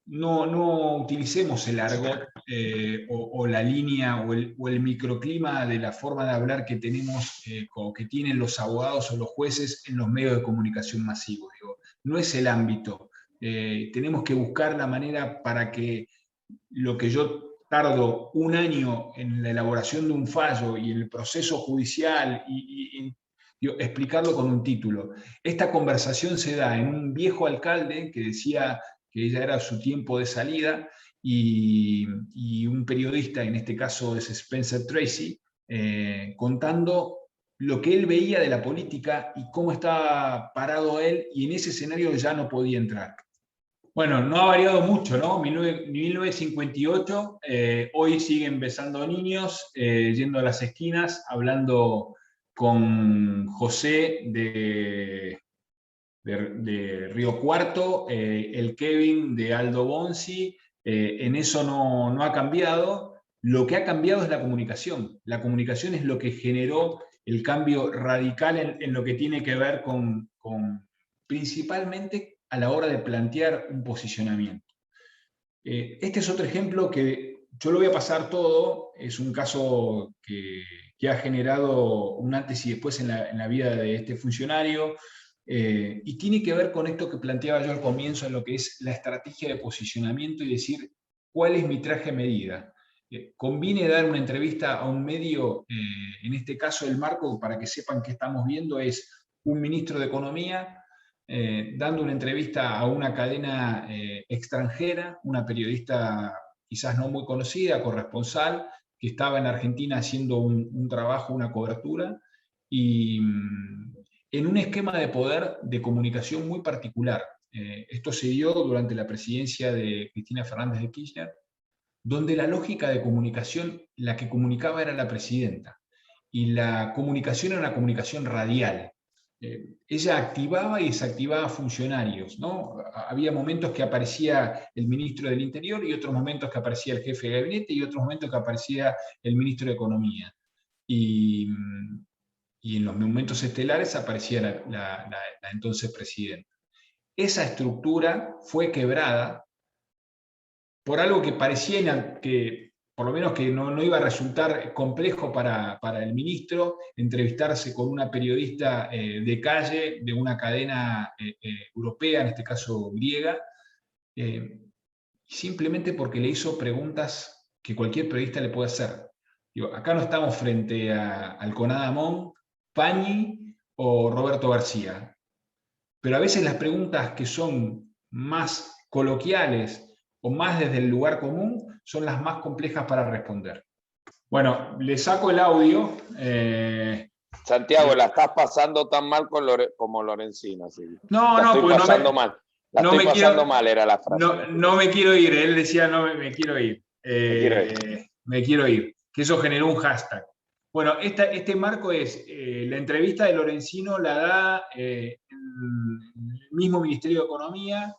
no utilicemos el argot o la línea o el microclima de la forma de hablar que tenemos, o que tienen los abogados o los jueces en los medios de comunicación masivos. Digo, no es el ámbito. Tenemos que buscar la manera para que lo que yo tardo un año en la elaboración de un fallo y en el proceso judicial digo, explicarlo con un título. Esta conversación se da en un viejo alcalde que decía que ella era su tiempo de salida, y un periodista, en este caso es Spencer Tracy, contando lo que él veía de la política y cómo estaba parado él, y en ese escenario ya no podía entrar. Bueno, no ha variado mucho, ¿no? 1958, hoy siguen besando niños, yendo a las esquinas, hablando con José de Río Cuarto, el Kevin de Aldo Bonzi. En eso no ha cambiado. Lo que ha cambiado es la comunicación. La comunicación es lo que generó el cambio radical en lo que tiene que ver con principalmente a la hora de plantear un posicionamiento. Este es otro ejemplo que yo lo voy a pasar todo, es un caso que ha generado un antes y después en la vida de este funcionario, y tiene que ver con esto que planteaba yo al comienzo, en lo que es la estrategia de posicionamiento y decir cuál es mi traje medida. Conviene dar una entrevista a un medio, en este caso el marco, para que sepan qué estamos viendo, es un ministro de Economía dando una entrevista a una cadena extranjera, una periodista quizás no muy conocida, corresponsal, que estaba en Argentina haciendo un trabajo, una cobertura, y en un esquema de poder de comunicación muy particular. Esto se dio durante la presidencia de Cristina Fernández de Kirchner, donde la lógica de comunicación, la que comunicaba era la presidenta, y la comunicación era una comunicación radial. Ella activaba y desactivaba funcionarios, ¿no? Había momentos que aparecía el ministro del Interior, y otros momentos que aparecía el jefe de gabinete, y otros momentos que aparecía el ministro de Economía. Y en los momentos estelares aparecía la entonces presidenta. Esa estructura fue quebrada por algo que parecía que por lo menos que no iba a resultar complejo para el ministro entrevistarse con una periodista de calle de una cadena europea, en este caso griega, simplemente porque le hizo preguntas que cualquier periodista le puede hacer. Digo, acá no estamos frente al Conadamón, Pañi o Roberto García, pero a veces las preguntas que son más coloquiales o más desde el lugar común son las más complejas para responder. Bueno, le saco el audio. Santiago, la estás pasando tan mal como Lorenzino. ¿Sí? No, la no, estoy pues pasando mal. La estoy pasando mal, era la frase. No me quiero ir, él decía me quiero ir. Me quiero ir, que eso generó un hashtag. Bueno, este marco es, la entrevista de Lorenzino la da el mismo Ministerio de Economía,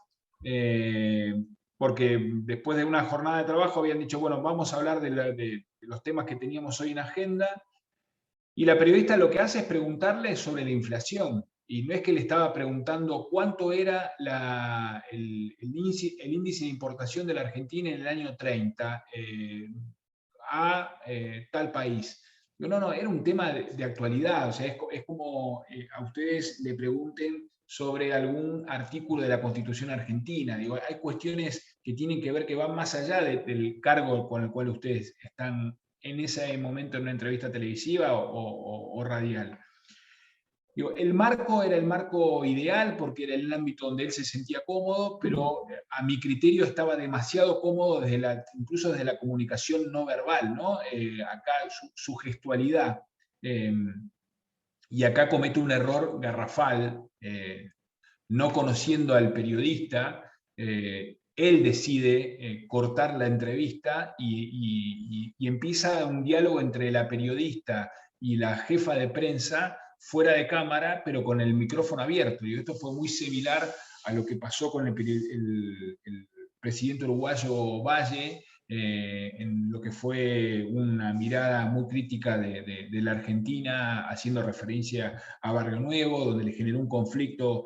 porque después de una jornada de trabajo habían dicho, bueno, vamos a hablar de los temas que teníamos hoy en agenda, y la periodista lo que hace es preguntarle sobre la inflación, y no es que le estaba preguntando cuánto era el índice de importación de la Argentina en el año 30 a tal país. No, era un tema de actualidad, o sea, es como a ustedes le pregunten sobre algún artículo de la Constitución argentina. Digo, hay cuestiones que tienen que ver, que van más allá del cargo con el cual ustedes están en ese momento en una entrevista televisiva o radial. Digo, el marco era el marco ideal porque era el ámbito donde él se sentía cómodo, pero a mi criterio estaba demasiado cómodo incluso desde la comunicación no verbal, ¿no? Acá su gestualidad. Y acá comete un error garrafal, no conociendo al periodista. Él decide cortar la entrevista y empieza un diálogo entre la periodista y la jefa de prensa fuera de cámara, pero con el micrófono abierto. Y esto fue muy similar a lo que pasó con el presidente uruguayo Valle en lo que fue una mirada muy crítica de la Argentina, haciendo referencia a Barrio Nuevo, donde le generó un conflicto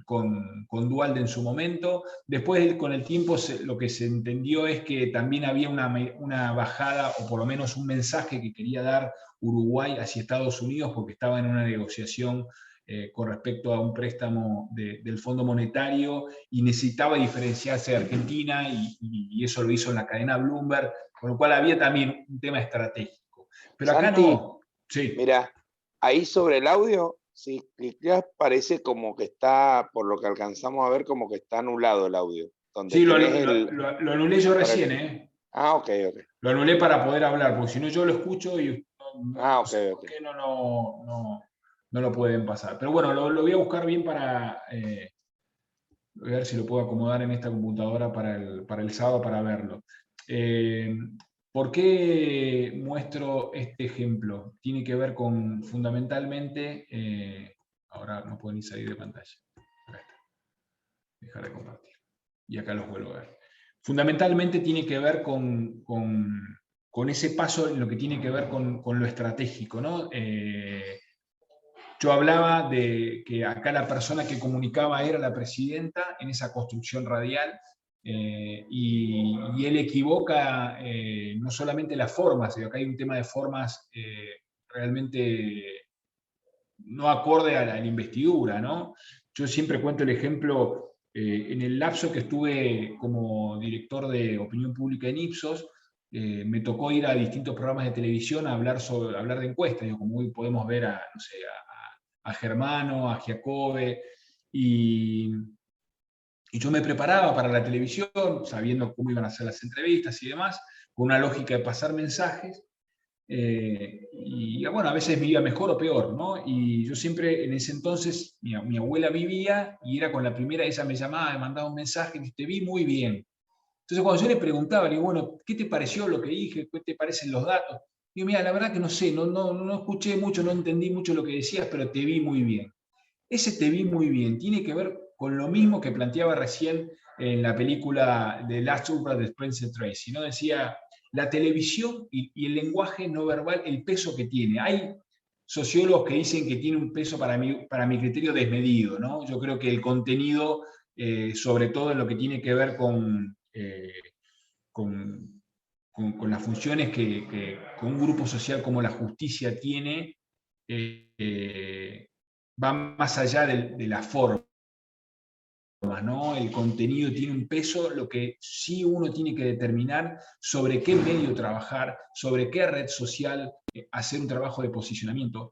con Duhalde en su momento. Después, con el tiempo, lo que se entendió es que también había una bajada, o por lo menos un mensaje que quería dar Uruguay hacia Estados Unidos, porque estaba en una negociación con respecto a un préstamo del Fondo Monetario y necesitaba diferenciarse de Argentina y eso lo hizo en la cadena Bloomberg, con lo cual había también un tema estratégico. Pero acá Santi, no. Sí. Mira, ahí sobre el audio, si clicas parece como que está, por lo que alcanzamos a ver, como que está anulado el audio. Donde Sí, lo anulé yo recién, ¿eh? Ah, ok. Lo anulé para poder hablar, porque si no yo lo escucho y no sé por qué no lo pueden pasar. Pero bueno, lo voy a buscar bien para ver si lo puedo acomodar en esta computadora para el sábado para verlo. ¿Por qué muestro este ejemplo? Tiene que ver con, fundamentalmente, ahora no puedo ni salir de pantalla. Acá está. Dejar de compartir. Y acá los vuelvo a ver. Fundamentalmente tiene que ver con ese paso en lo que tiene que ver con lo estratégico, ¿no? Yo hablaba de que acá la persona que comunicaba era la presidenta en esa construcción radial, y él equivoca no solamente las formas, sino que hay un tema de formas realmente no acorde a la investidura, ¿no? Yo siempre cuento el ejemplo, en el lapso que estuve como director de opinión pública en Ipsos, me tocó ir a distintos programas de televisión a hablar de encuestas, como hoy podemos ver no sé, a Germano, a Giacobbe, y yo me preparaba para la televisión, sabiendo cómo iban a ser las entrevistas y demás, con una lógica de pasar mensajes, y bueno, a veces me iba mejor o peor, ¿no? Y yo siempre, en ese entonces, mi abuela vivía, y era con la primera, ella me llamaba, me mandaba un mensaje, y te vi muy bien. Entonces cuando yo le preguntaba, le digo, bueno, ¿qué te pareció lo que dije? ¿Qué te parecen los datos? Digo, mira, la verdad que no sé, no escuché mucho, no entendí mucho lo que decías, pero te vi muy bien. Ese te vi muy bien tiene que ver con lo mismo que planteaba recién en la película de Last Supper de Spencer Tracy, ¿no? Decía, la televisión y el lenguaje no verbal, el peso que tiene. Hay sociólogos que dicen que tiene un peso para mi criterio desmedido, ¿no? Yo creo que el contenido, sobre todo en lo que tiene que ver con las funciones que un grupo social como la justicia tiene, va más allá de la forma, ¿no? El contenido tiene un peso, lo que sí uno tiene que determinar sobre qué medio trabajar, sobre qué red social hacer un trabajo de posicionamiento.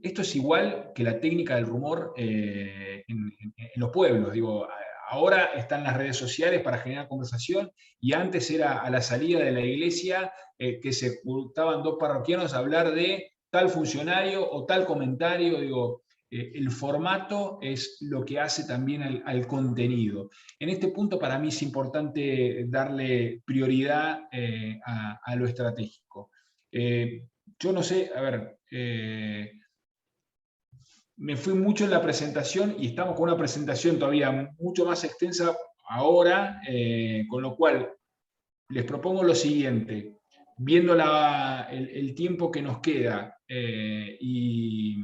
Esto es igual que la técnica del rumor en los pueblos. Digo, ahora están las redes sociales para generar conversación, y antes era a la salida de la iglesia que se juntaban dos parroquianos a hablar de tal funcionario o tal comentario. Digo, el formato es lo que hace también al contenido. En este punto para mí es importante darle prioridad a lo estratégico. Yo no sé, a ver, me fui mucho en la presentación y estamos con una presentación todavía mucho más extensa ahora, con lo cual les propongo lo siguiente, viendo el tiempo que nos queda y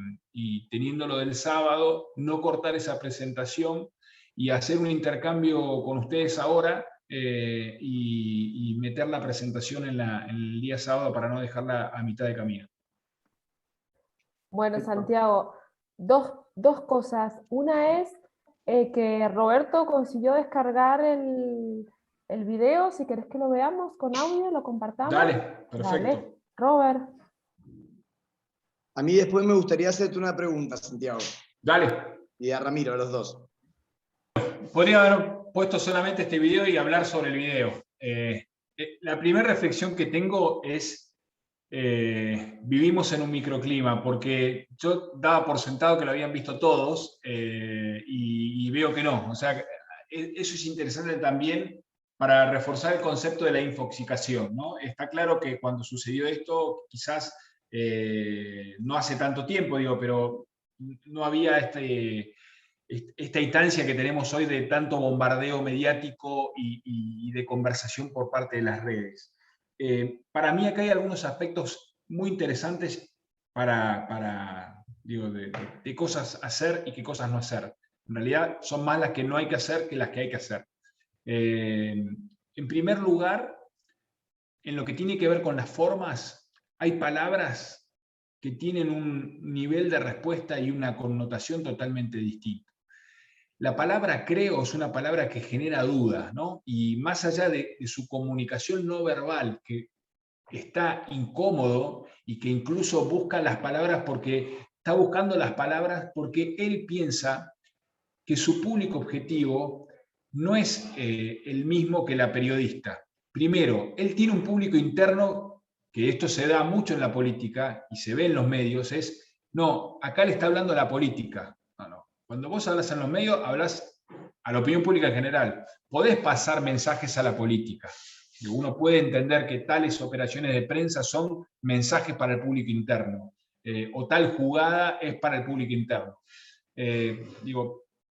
teniendo lo del sábado, no cortar esa presentación y hacer un intercambio con ustedes ahora y meter la presentación en el día sábado para no dejarla a mitad de camino. Bueno, Santiago, dos cosas. Una es que Roberto consiguió descargar el video. Si querés que lo veamos con audio, lo compartamos. Dale, perfecto. Dale, Robert. A mí después me gustaría hacerte una pregunta, Santiago. Dale. Y a Ramiro, a los dos. Podría haber puesto solamente este video y hablar sobre el video. La primera reflexión que tengo es, vivimos en un microclima, porque yo daba por sentado que lo habían visto todos y veo que no. O sea, eso es interesante también para reforzar el concepto de la infoxicación, ¿no? Está claro que cuando sucedió esto, quizás no hace tanto tiempo, digo, pero no había esta instancia que tenemos hoy de tanto bombardeo mediático y de conversación por parte de las redes. Para mí acá hay algunos aspectos muy interesantes de cosas hacer y qué cosas no hacer. En realidad son más las que no hay que hacer que las que hay que hacer. En primer lugar, en lo que tiene que ver con las formas, hay palabras que tienen un nivel de respuesta y una connotación totalmente distinta. La palabra creo es una palabra que genera dudas, ¿no? Y más allá de su comunicación no verbal, que está incómodo y que incluso busca las palabras porque está buscando las palabras porque él piensa que su público objetivo no es el mismo que la periodista. Primero, él tiene un público interno, que esto se da mucho en la política y se ve en los medios, no, acá le está hablando a la política. No. Cuando vos hablas en los medios, hablas a la opinión pública en general. Podés pasar mensajes a la política. Uno puede entender que tales operaciones de prensa son mensajes para el público interno, o tal jugada es para el público interno.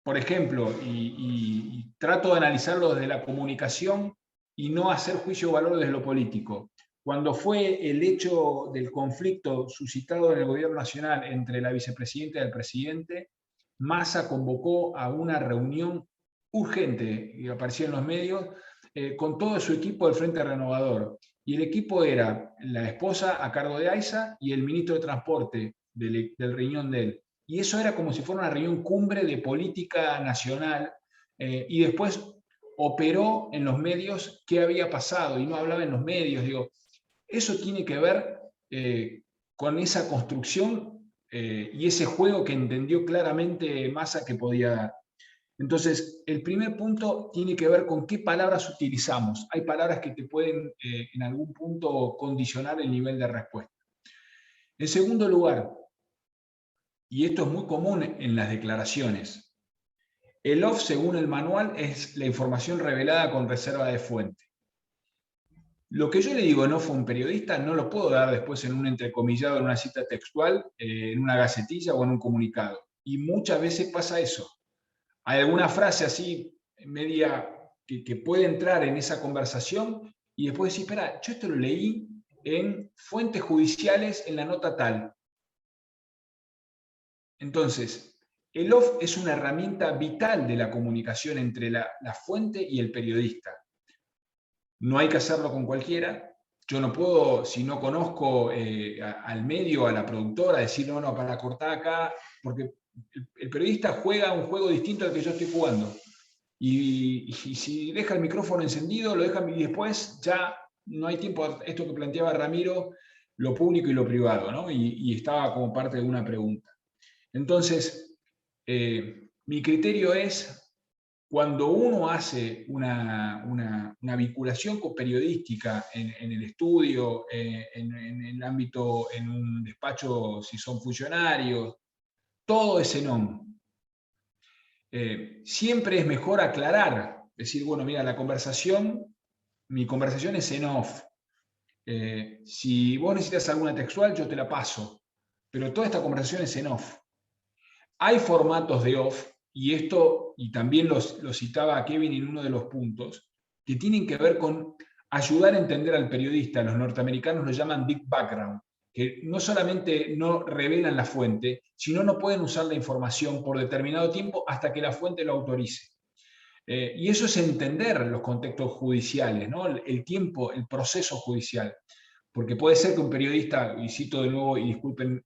Por ejemplo, y trato de analizarlo desde la comunicación y no hacer juicio de valor desde lo político. Cuando fue el hecho del conflicto suscitado en el gobierno nacional entre la vicepresidenta y el presidente, Massa convocó a una reunión urgente, y apareció en los medios, con todo su equipo del Frente Renovador. Y el equipo era la esposa a cargo de AISA y el ministro de Transporte del riñón de él. Y eso era como si fuera una reunión cumbre de política nacional, y después operó en los medios qué había pasado, y no hablaba en los medios. Eso tiene que ver con esa construcción y ese juego que entendió claramente Massa que podía dar. Entonces, el primer punto tiene que ver con qué palabras utilizamos. Hay palabras que te pueden en algún punto condicionar el nivel de respuesta. En segundo lugar, y esto es muy común en las declaraciones, el off, según el manual, es la información revelada con reserva de fuente. Lo que yo le digo en off a un periodista no lo puedo dar después en un entrecomillado, en una cita textual, en una gacetilla o en un comunicado. Y muchas veces pasa eso. Hay alguna frase así, media, que puede entrar en esa conversación y después decir, espera, yo esto lo leí en fuentes judiciales en la nota tal. Entonces, el off es una herramienta vital de la comunicación entre la fuente y el periodista. No hay que hacerlo con cualquiera. Yo no puedo, si no conozco al medio, a la productora, decir, no, para cortar acá, porque el periodista juega un juego distinto al que yo estoy jugando. Y si deja el micrófono encendido, lo deja y después ya no hay tiempo. Esto que planteaba Ramiro, lo público y lo privado, ¿no? Y estaba como parte de una pregunta. Entonces, mi criterio es, cuando uno hace una vinculación periodística en el estudio, en el ámbito, en un despacho, si son funcionarios, todo es en on. Siempre es mejor aclarar, decir, bueno, mira, mi conversación es en off. Si vos necesitas alguna textual, yo te la paso, pero toda esta conversación es en off. Hay formatos de off, y también lo citaba Kevin en uno de los puntos, que tienen que ver con ayudar a entender al periodista. Los norteamericanos lo llaman deep background, que no solamente no revelan la fuente, sino no pueden usar la información por determinado tiempo hasta que la fuente lo autorice. Y eso es entender los contextos judiciales, ¿no? El tiempo, el proceso judicial. Porque puede ser que un periodista, y cito de nuevo, y disculpen,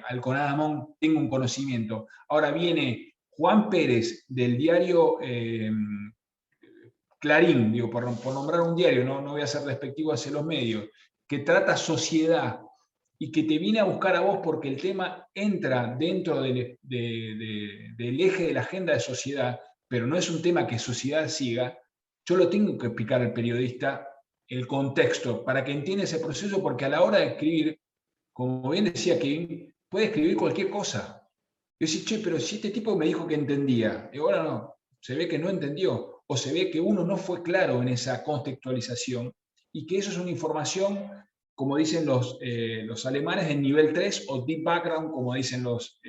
Alconada Amón, tenga un conocimiento. Ahora viene Juan Pérez del diario Clarín, por nombrar un diario, no voy a ser despectivo hacia los medios, que trata sociedad y que te viene a buscar a vos porque el tema entra dentro del eje de la agenda de sociedad, pero no es un tema que sociedad siga. Yo lo tengo que explicar al periodista el contexto para que entienda ese proceso, porque a la hora de escribir, como bien decía Kevin, puede escribir cualquier cosa. Yo decía, che, pero si este tipo me dijo que entendía, y ahora no, se ve que no entendió, o se ve que uno no fue claro en esa contextualización, y que eso es una información, como dicen los alemanes, en nivel 3, o deep background, como dicen los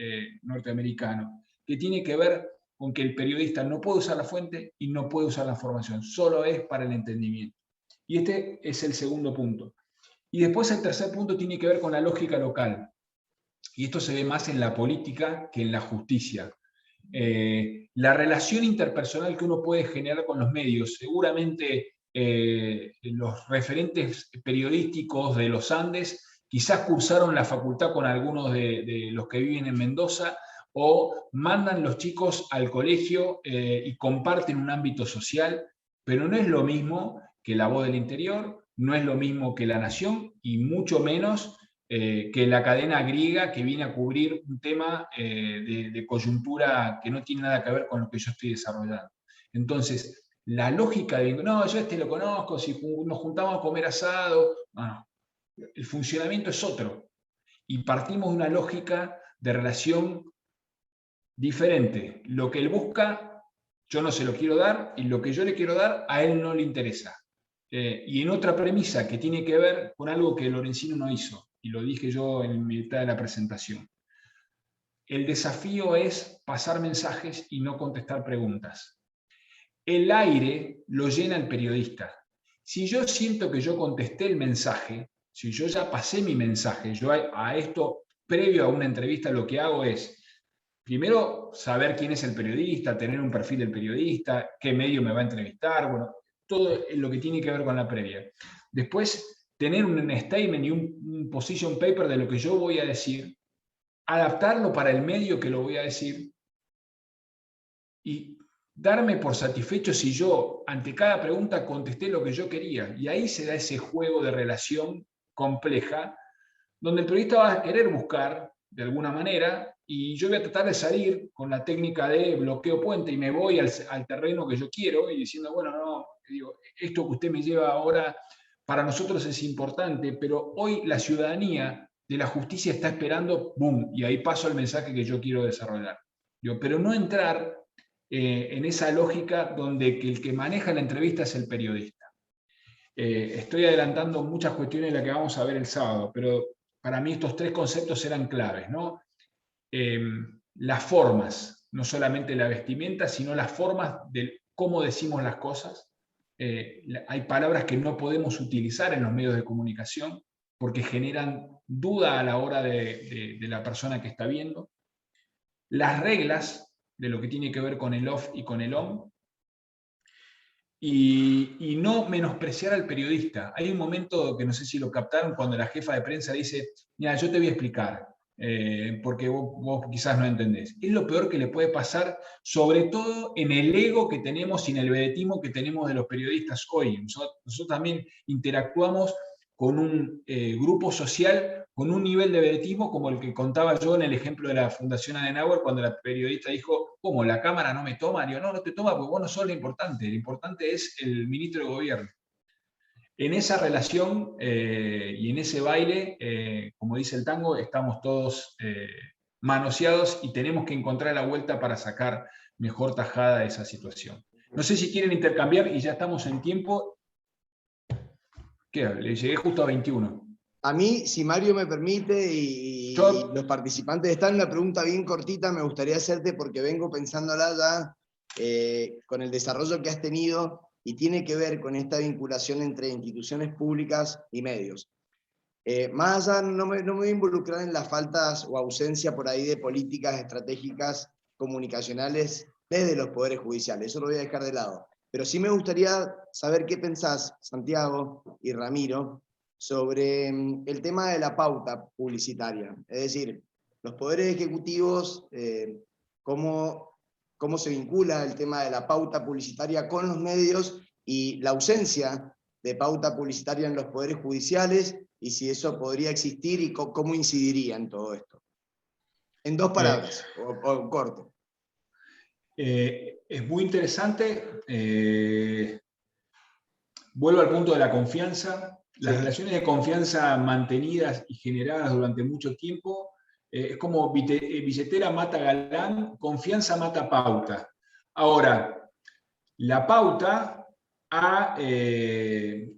norteamericanos, que tiene que ver con que el periodista no puede usar la fuente y no puede usar la información, solo es para el entendimiento. Y este es el segundo punto. Y después el tercer punto tiene que ver con la lógica local. Y esto se ve más en la política que en la justicia. La relación interpersonal que uno puede generar con los medios, seguramente los referentes periodísticos de los Andes quizás cursaron la facultad con algunos de los que viven en Mendoza, o mandan los chicos al colegio y comparten un ámbito social, pero no es lo mismo que La Voz del Interior, no es lo mismo que La Nación, y mucho menos que la cadena griega que viene a cubrir un tema de coyuntura que no tiene nada que ver con lo que yo estoy desarrollando. Entonces, la lógica de, no, yo lo conozco, si nos juntamos a comer asado, no, el funcionamiento es otro. Y partimos de una lógica de relación diferente. Lo que él busca, yo no se lo quiero dar, y lo que yo le quiero dar, a él no le interesa. Y en otra premisa que tiene que ver con algo que Lorenzino no hizo, y lo dije yo en mitad de la presentación. El desafío es pasar mensajes y no contestar preguntas. El aire lo llena el periodista. Si yo siento que yo contesté el mensaje, si yo ya pasé mi mensaje, yo a esto, previo a una entrevista, lo que hago es, primero, saber quién es el periodista, tener un perfil del periodista, qué medio me va a entrevistar, bueno, todo lo que tiene que ver con la previa. Después, tener un statement y un position paper de lo que yo voy a decir, adaptarlo para el medio que lo voy a decir y darme por satisfecho si yo, ante cada pregunta, contesté lo que yo quería. Y ahí se da ese juego de relación compleja, donde el periodista va a querer buscar, de alguna manera, y yo voy a tratar de salir con la técnica de bloqueo puente y me voy al terreno que yo quiero y diciendo, bueno, no, digo, esto que usted me lleva ahora para nosotros es importante, pero hoy la ciudadanía de la justicia está esperando, boom, y ahí paso el mensaje que yo quiero desarrollar. Digo, pero no entrar en esa lógica donde el que maneja la entrevista es el periodista. Estoy adelantando muchas cuestiones de las que vamos a ver el sábado, pero para mí estos tres conceptos eran claves, ¿no? Las formas, no solamente la vestimenta, sino las formas de cómo decimos las cosas. Hay palabras que no podemos utilizar en los medios de comunicación porque generan duda a la hora de la persona que está viendo. Las reglas de lo que tiene que ver con el off y con el on. Y no menospreciar al periodista. Hay un momento que no sé si lo captaron cuando la jefa de prensa dice, mira, yo te voy a explicar, porque vos quizás no entendés. Es lo peor que le puede pasar, sobre todo en el ego que tenemos y en el vedetismo que tenemos de los periodistas hoy. Nosotros también interactuamos con un grupo social con un nivel de vedetismo como el que contaba yo en el ejemplo de la Fundación Adenauer, cuando la periodista dijo, ¿cómo? ¿La cámara no me toma? Digo, no te toma porque vos no sos lo importante es el ministro de gobierno. En esa relación y en ese baile, como dice el tango, estamos todos manoseados y tenemos que encontrar la vuelta para sacar mejor tajada de esa situación. No sé si quieren intercambiar y ya estamos en tiempo. ¿Qué? Le llegué justo a 21. A mí, si Mario me permite y los participantes están, una pregunta bien cortita me gustaría hacerte porque vengo pensándola ya con el desarrollo que has tenido y tiene que ver con esta vinculación entre instituciones públicas y medios. Más allá, no me voy a involucrar en las faltas o ausencia por ahí de políticas estratégicas comunicacionales desde los poderes judiciales, eso lo voy a dejar de lado. Pero sí me gustaría saber qué pensás, Santiago y Ramiro, sobre el tema de la pauta publicitaria. Es decir, los poderes ejecutivos, cómo se vincula el tema de la pauta publicitaria con los medios y la ausencia de pauta publicitaria en los poderes judiciales y si eso podría existir y cómo incidiría en todo esto. En dos palabras, o corto. Es muy interesante. Vuelvo al punto de la confianza. Las relaciones de confianza mantenidas y generadas durante mucho tiempo, es como billetera mata galán, confianza mata pauta. Ahora, la pauta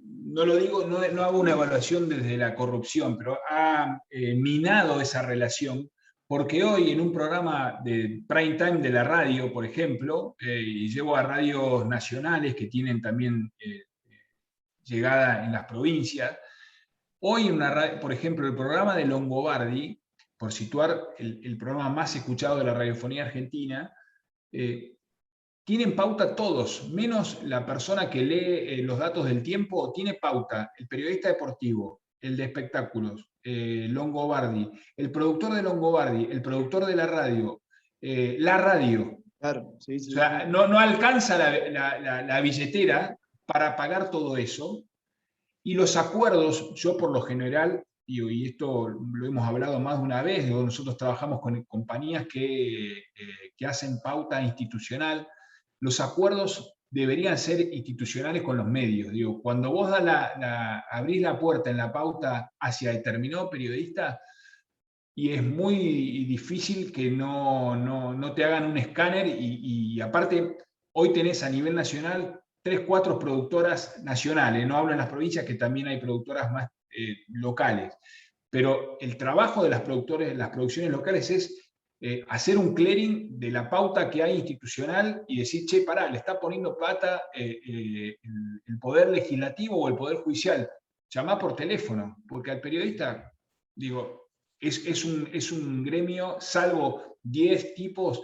no lo digo, no hago una evaluación desde la corrupción, pero ha minado esa relación porque hoy en un programa de prime time de la radio, por ejemplo, y llevo a radios nacionales que tienen también llegada en las provincias, hoy, por ejemplo, el programa de Longobardi, por situar el programa más escuchado de la radiofonía argentina, tienen pauta todos, menos la persona que lee los datos del tiempo, tiene pauta el periodista deportivo, el de espectáculos, Longobardi, el productor de Longobardi, el productor de la radio. Claro, sí, sí. O sea, no alcanza la billetera para pagar todo eso. Y los acuerdos, yo por lo general, y esto lo hemos hablado más de una vez, nosotros trabajamos con compañías que hacen pauta institucional, los acuerdos deberían ser institucionales con los medios. Digo, cuando vos abrís la puerta en la pauta hacia determinado periodista, y es muy difícil que no te hagan un escáner, y aparte, hoy tenés a nivel nacional 3, 4 productoras nacionales, no hablo en las provincias, que también hay productoras más locales, pero el trabajo de las producciones locales es hacer un clearing de la pauta que hay institucional y decir, che, pará, le está poniendo pata el poder legislativo o el poder judicial, llamá por teléfono, porque al periodista, digo, es un gremio, salvo 10 tipos,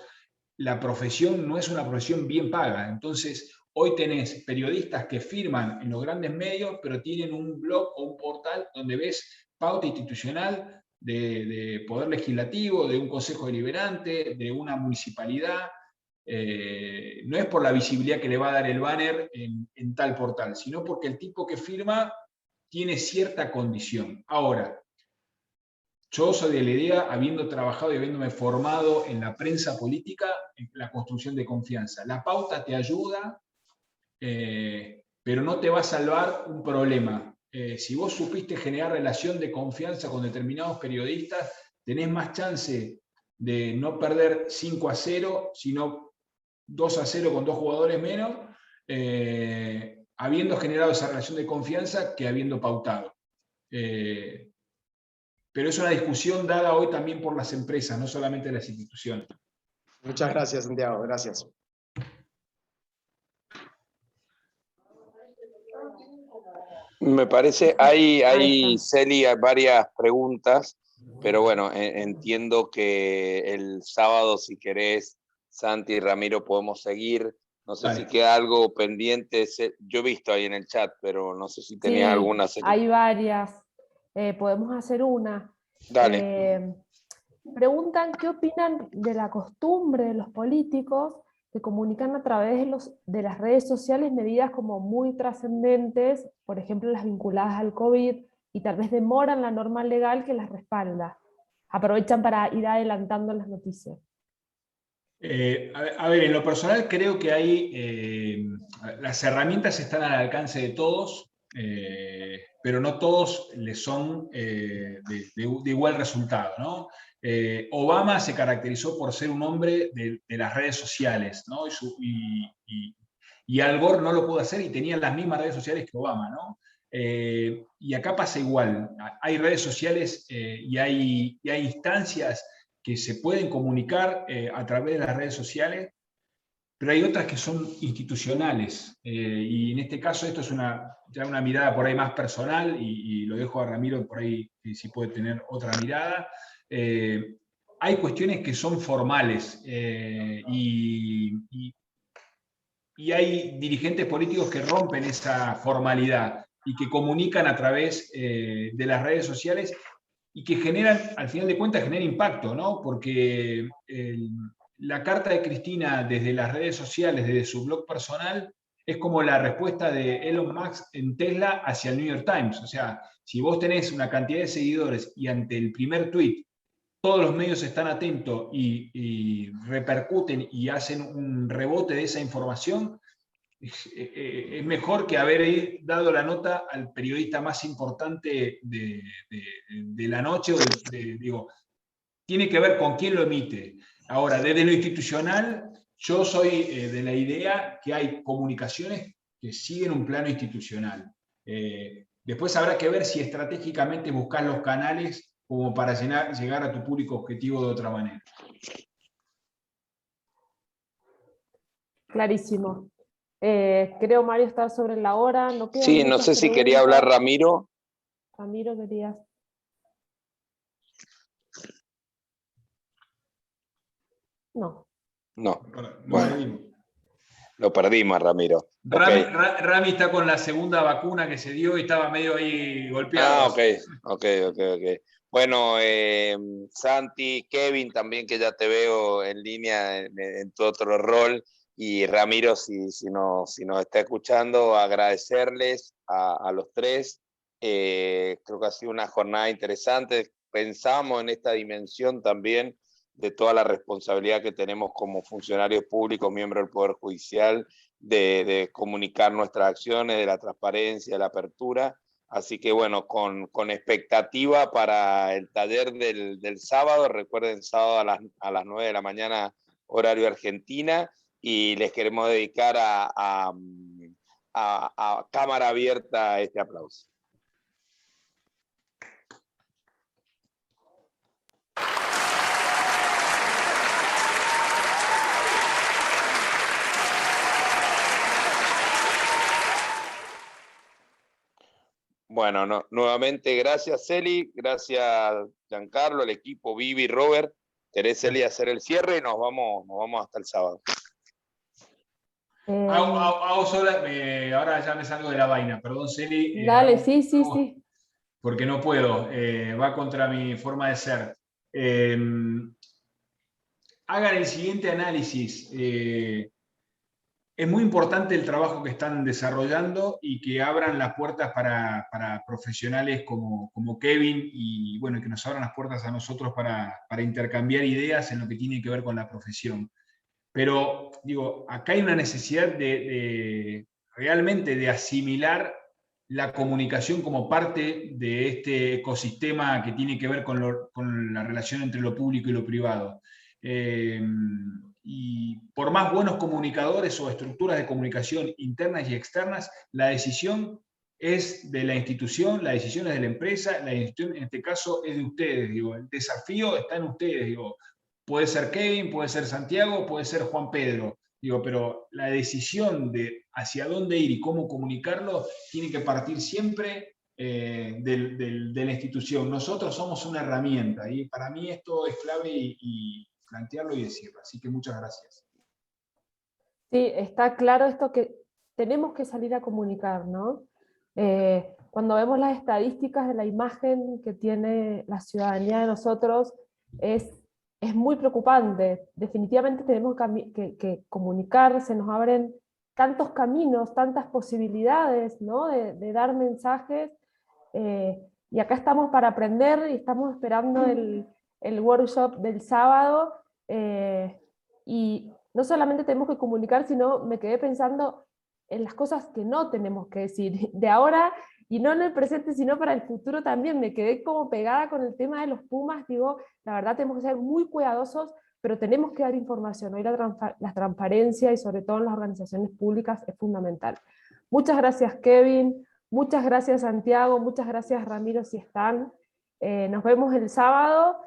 la profesión no es una profesión bien paga. Entonces, hoy tenés periodistas que firman en los grandes medios, pero tienen un blog o un portal donde ves pauta institucional de poder legislativo, de un consejo deliberante, de una municipalidad. No es por la visibilidad que le va a dar el banner en tal portal, sino porque el tipo que firma tiene cierta condición. Ahora, yo soy de la idea, habiendo trabajado y habiéndome formado en la prensa política, en la construcción de confianza. La pauta te ayuda, pero no te va a salvar un problema. Si vos supiste generar relación de confianza con determinados periodistas, tenés más chance de no perder 5-0, sino 2-0 con 2 jugadores menos, habiendo generado esa relación de confianza que habiendo pautado. Pero es una discusión dada hoy también por las empresas, no solamente las instituciones. Muchas gracias, Santiago. Gracias. Me parece, Celi, hay varias preguntas, pero bueno, entiendo que el sábado, si querés, Santi y Ramiro, podemos seguir. No sé si queda algo pendiente. Yo he visto ahí en el chat, pero no sé si tenías alguna. Hay varias. Podemos hacer una. Dale. Preguntan qué opinan de la costumbre de los políticos que comunican a través de las redes sociales medidas como muy trascendentes, por ejemplo las vinculadas al COVID, y tal vez demoran la norma legal que las respalda. Aprovechan para ir adelantando las noticias. A ver, en lo personal creo que las herramientas están al alcance de todos, pero no todos les son de igual resultado, ¿no? Obama se caracterizó por ser un hombre de las redes sociales, ¿no? Y Al Gore no lo pudo hacer y tenía las mismas redes sociales que Obama, ¿no? Y acá pasa igual. Hay redes sociales y hay instancias que se pueden comunicar a través de las redes sociales, pero hay otras que son institucionales. Y en este caso esto es ya una mirada por ahí más personal, y lo dejo a Ramiro por ahí si puede tener otra mirada. Hay cuestiones que son formales y hay dirigentes políticos que rompen esa formalidad y que comunican a través de las redes sociales y que generan, al final de cuentas, generan impacto, ¿no? Porque la carta de Cristina desde las redes sociales, desde su blog personal, es como la respuesta de Elon Musk en Tesla hacia el New York Times. O sea, si vos tenés una cantidad de seguidores y ante el primer tweet todos los medios están atentos y repercuten y hacen un rebote de esa información, es mejor que haber dado la nota al periodista más importante de la noche. Digo, tiene que ver con quién lo emite. Ahora, desde lo institucional, yo soy de la idea que hay comunicaciones que siguen un plano institucional. Después habrá que ver si estratégicamente buscar los canales como para llegar a tu público objetivo de otra manera. Clarísimo. Creo, Mario, está sobre la hora. No quedan sí, no sé muchas si quería hablar preguntas. Ramiro. Ramiro, querías. No. No. Bueno. Lo perdimos, Ramiro. Rami está con la segunda vacuna que se dio y estaba medio ahí golpeado. Ok. Bueno, Santi, Kevin también, que ya te veo en línea en tu otro rol, y Ramiro, si nos está escuchando, agradecerles a los tres. Creo que ha sido una jornada interesante. Pensamos en esta dimensión también de toda la responsabilidad que tenemos como funcionarios públicos, miembros del Poder Judicial, de comunicar nuestras acciones, de la transparencia, de la apertura. Así que bueno, con expectativa para el taller del sábado. Recuerden, sábado a las 9 de la mañana, horario Argentina, y les queremos dedicar a cámara abierta este aplauso. Bueno, nuevamente gracias, Celi, gracias, Giancarlo, el equipo, Vivi, Robert. ¿Querés, Celi, hacer el cierre? Nos vamos hasta el sábado. Ahora ya me salgo de la vaina, perdón, Celi. Dale, sí. Porque no puedo, va contra mi forma de ser. Hagan el siguiente análisis. Es muy importante el trabajo que están desarrollando y que abran las puertas para profesionales como Kevin, y bueno, que nos abran las puertas a nosotros para intercambiar ideas en lo que tiene que ver con la profesión. Pero digo, acá hay una necesidad realmente de asimilar la comunicación como parte de este ecosistema que tiene que ver con la relación entre lo público y lo privado. Y por más buenos comunicadores o estructuras de comunicación internas y externas, la decisión es de la institución, la decisión es de la empresa, la decisión en este caso es de ustedes. Digo, el desafío está en ustedes. Digo, puede ser Kevin, puede ser Santiago, puede ser Juan Pedro. Digo, pero la decisión de hacia dónde ir y cómo comunicarlo tiene que partir siempre de la institución. Nosotros somos una herramienta y para mí esto es clave y plantearlo y decirlo. Así que muchas gracias. Sí, está claro esto que tenemos que salir a comunicar, ¿no? Cuando vemos las estadísticas de la imagen que tiene la ciudadanía de nosotros, es muy preocupante. Definitivamente tenemos que comunicar, se nos abren tantos caminos, tantas posibilidades, ¿no? de dar mensajes, y acá estamos para aprender y estamos esperando el workshop del sábado, y no solamente tenemos que comunicar, sino me quedé pensando en las cosas que no tenemos que decir, de ahora, y no en el presente, sino para el futuro también. Me quedé como pegada con el tema de los Pumas. Digo, la verdad tenemos que ser muy cuidadosos, pero tenemos que dar información. Hoy la transparencia, y sobre todo en las organizaciones públicas, es fundamental. Muchas gracias, Kevin. Muchas gracias, Santiago. Muchas gracias, Ramiro, si están. Nos vemos el sábado.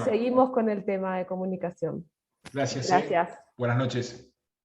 Seguimos con el tema de comunicación. Gracias. Gracias. Buenas noches.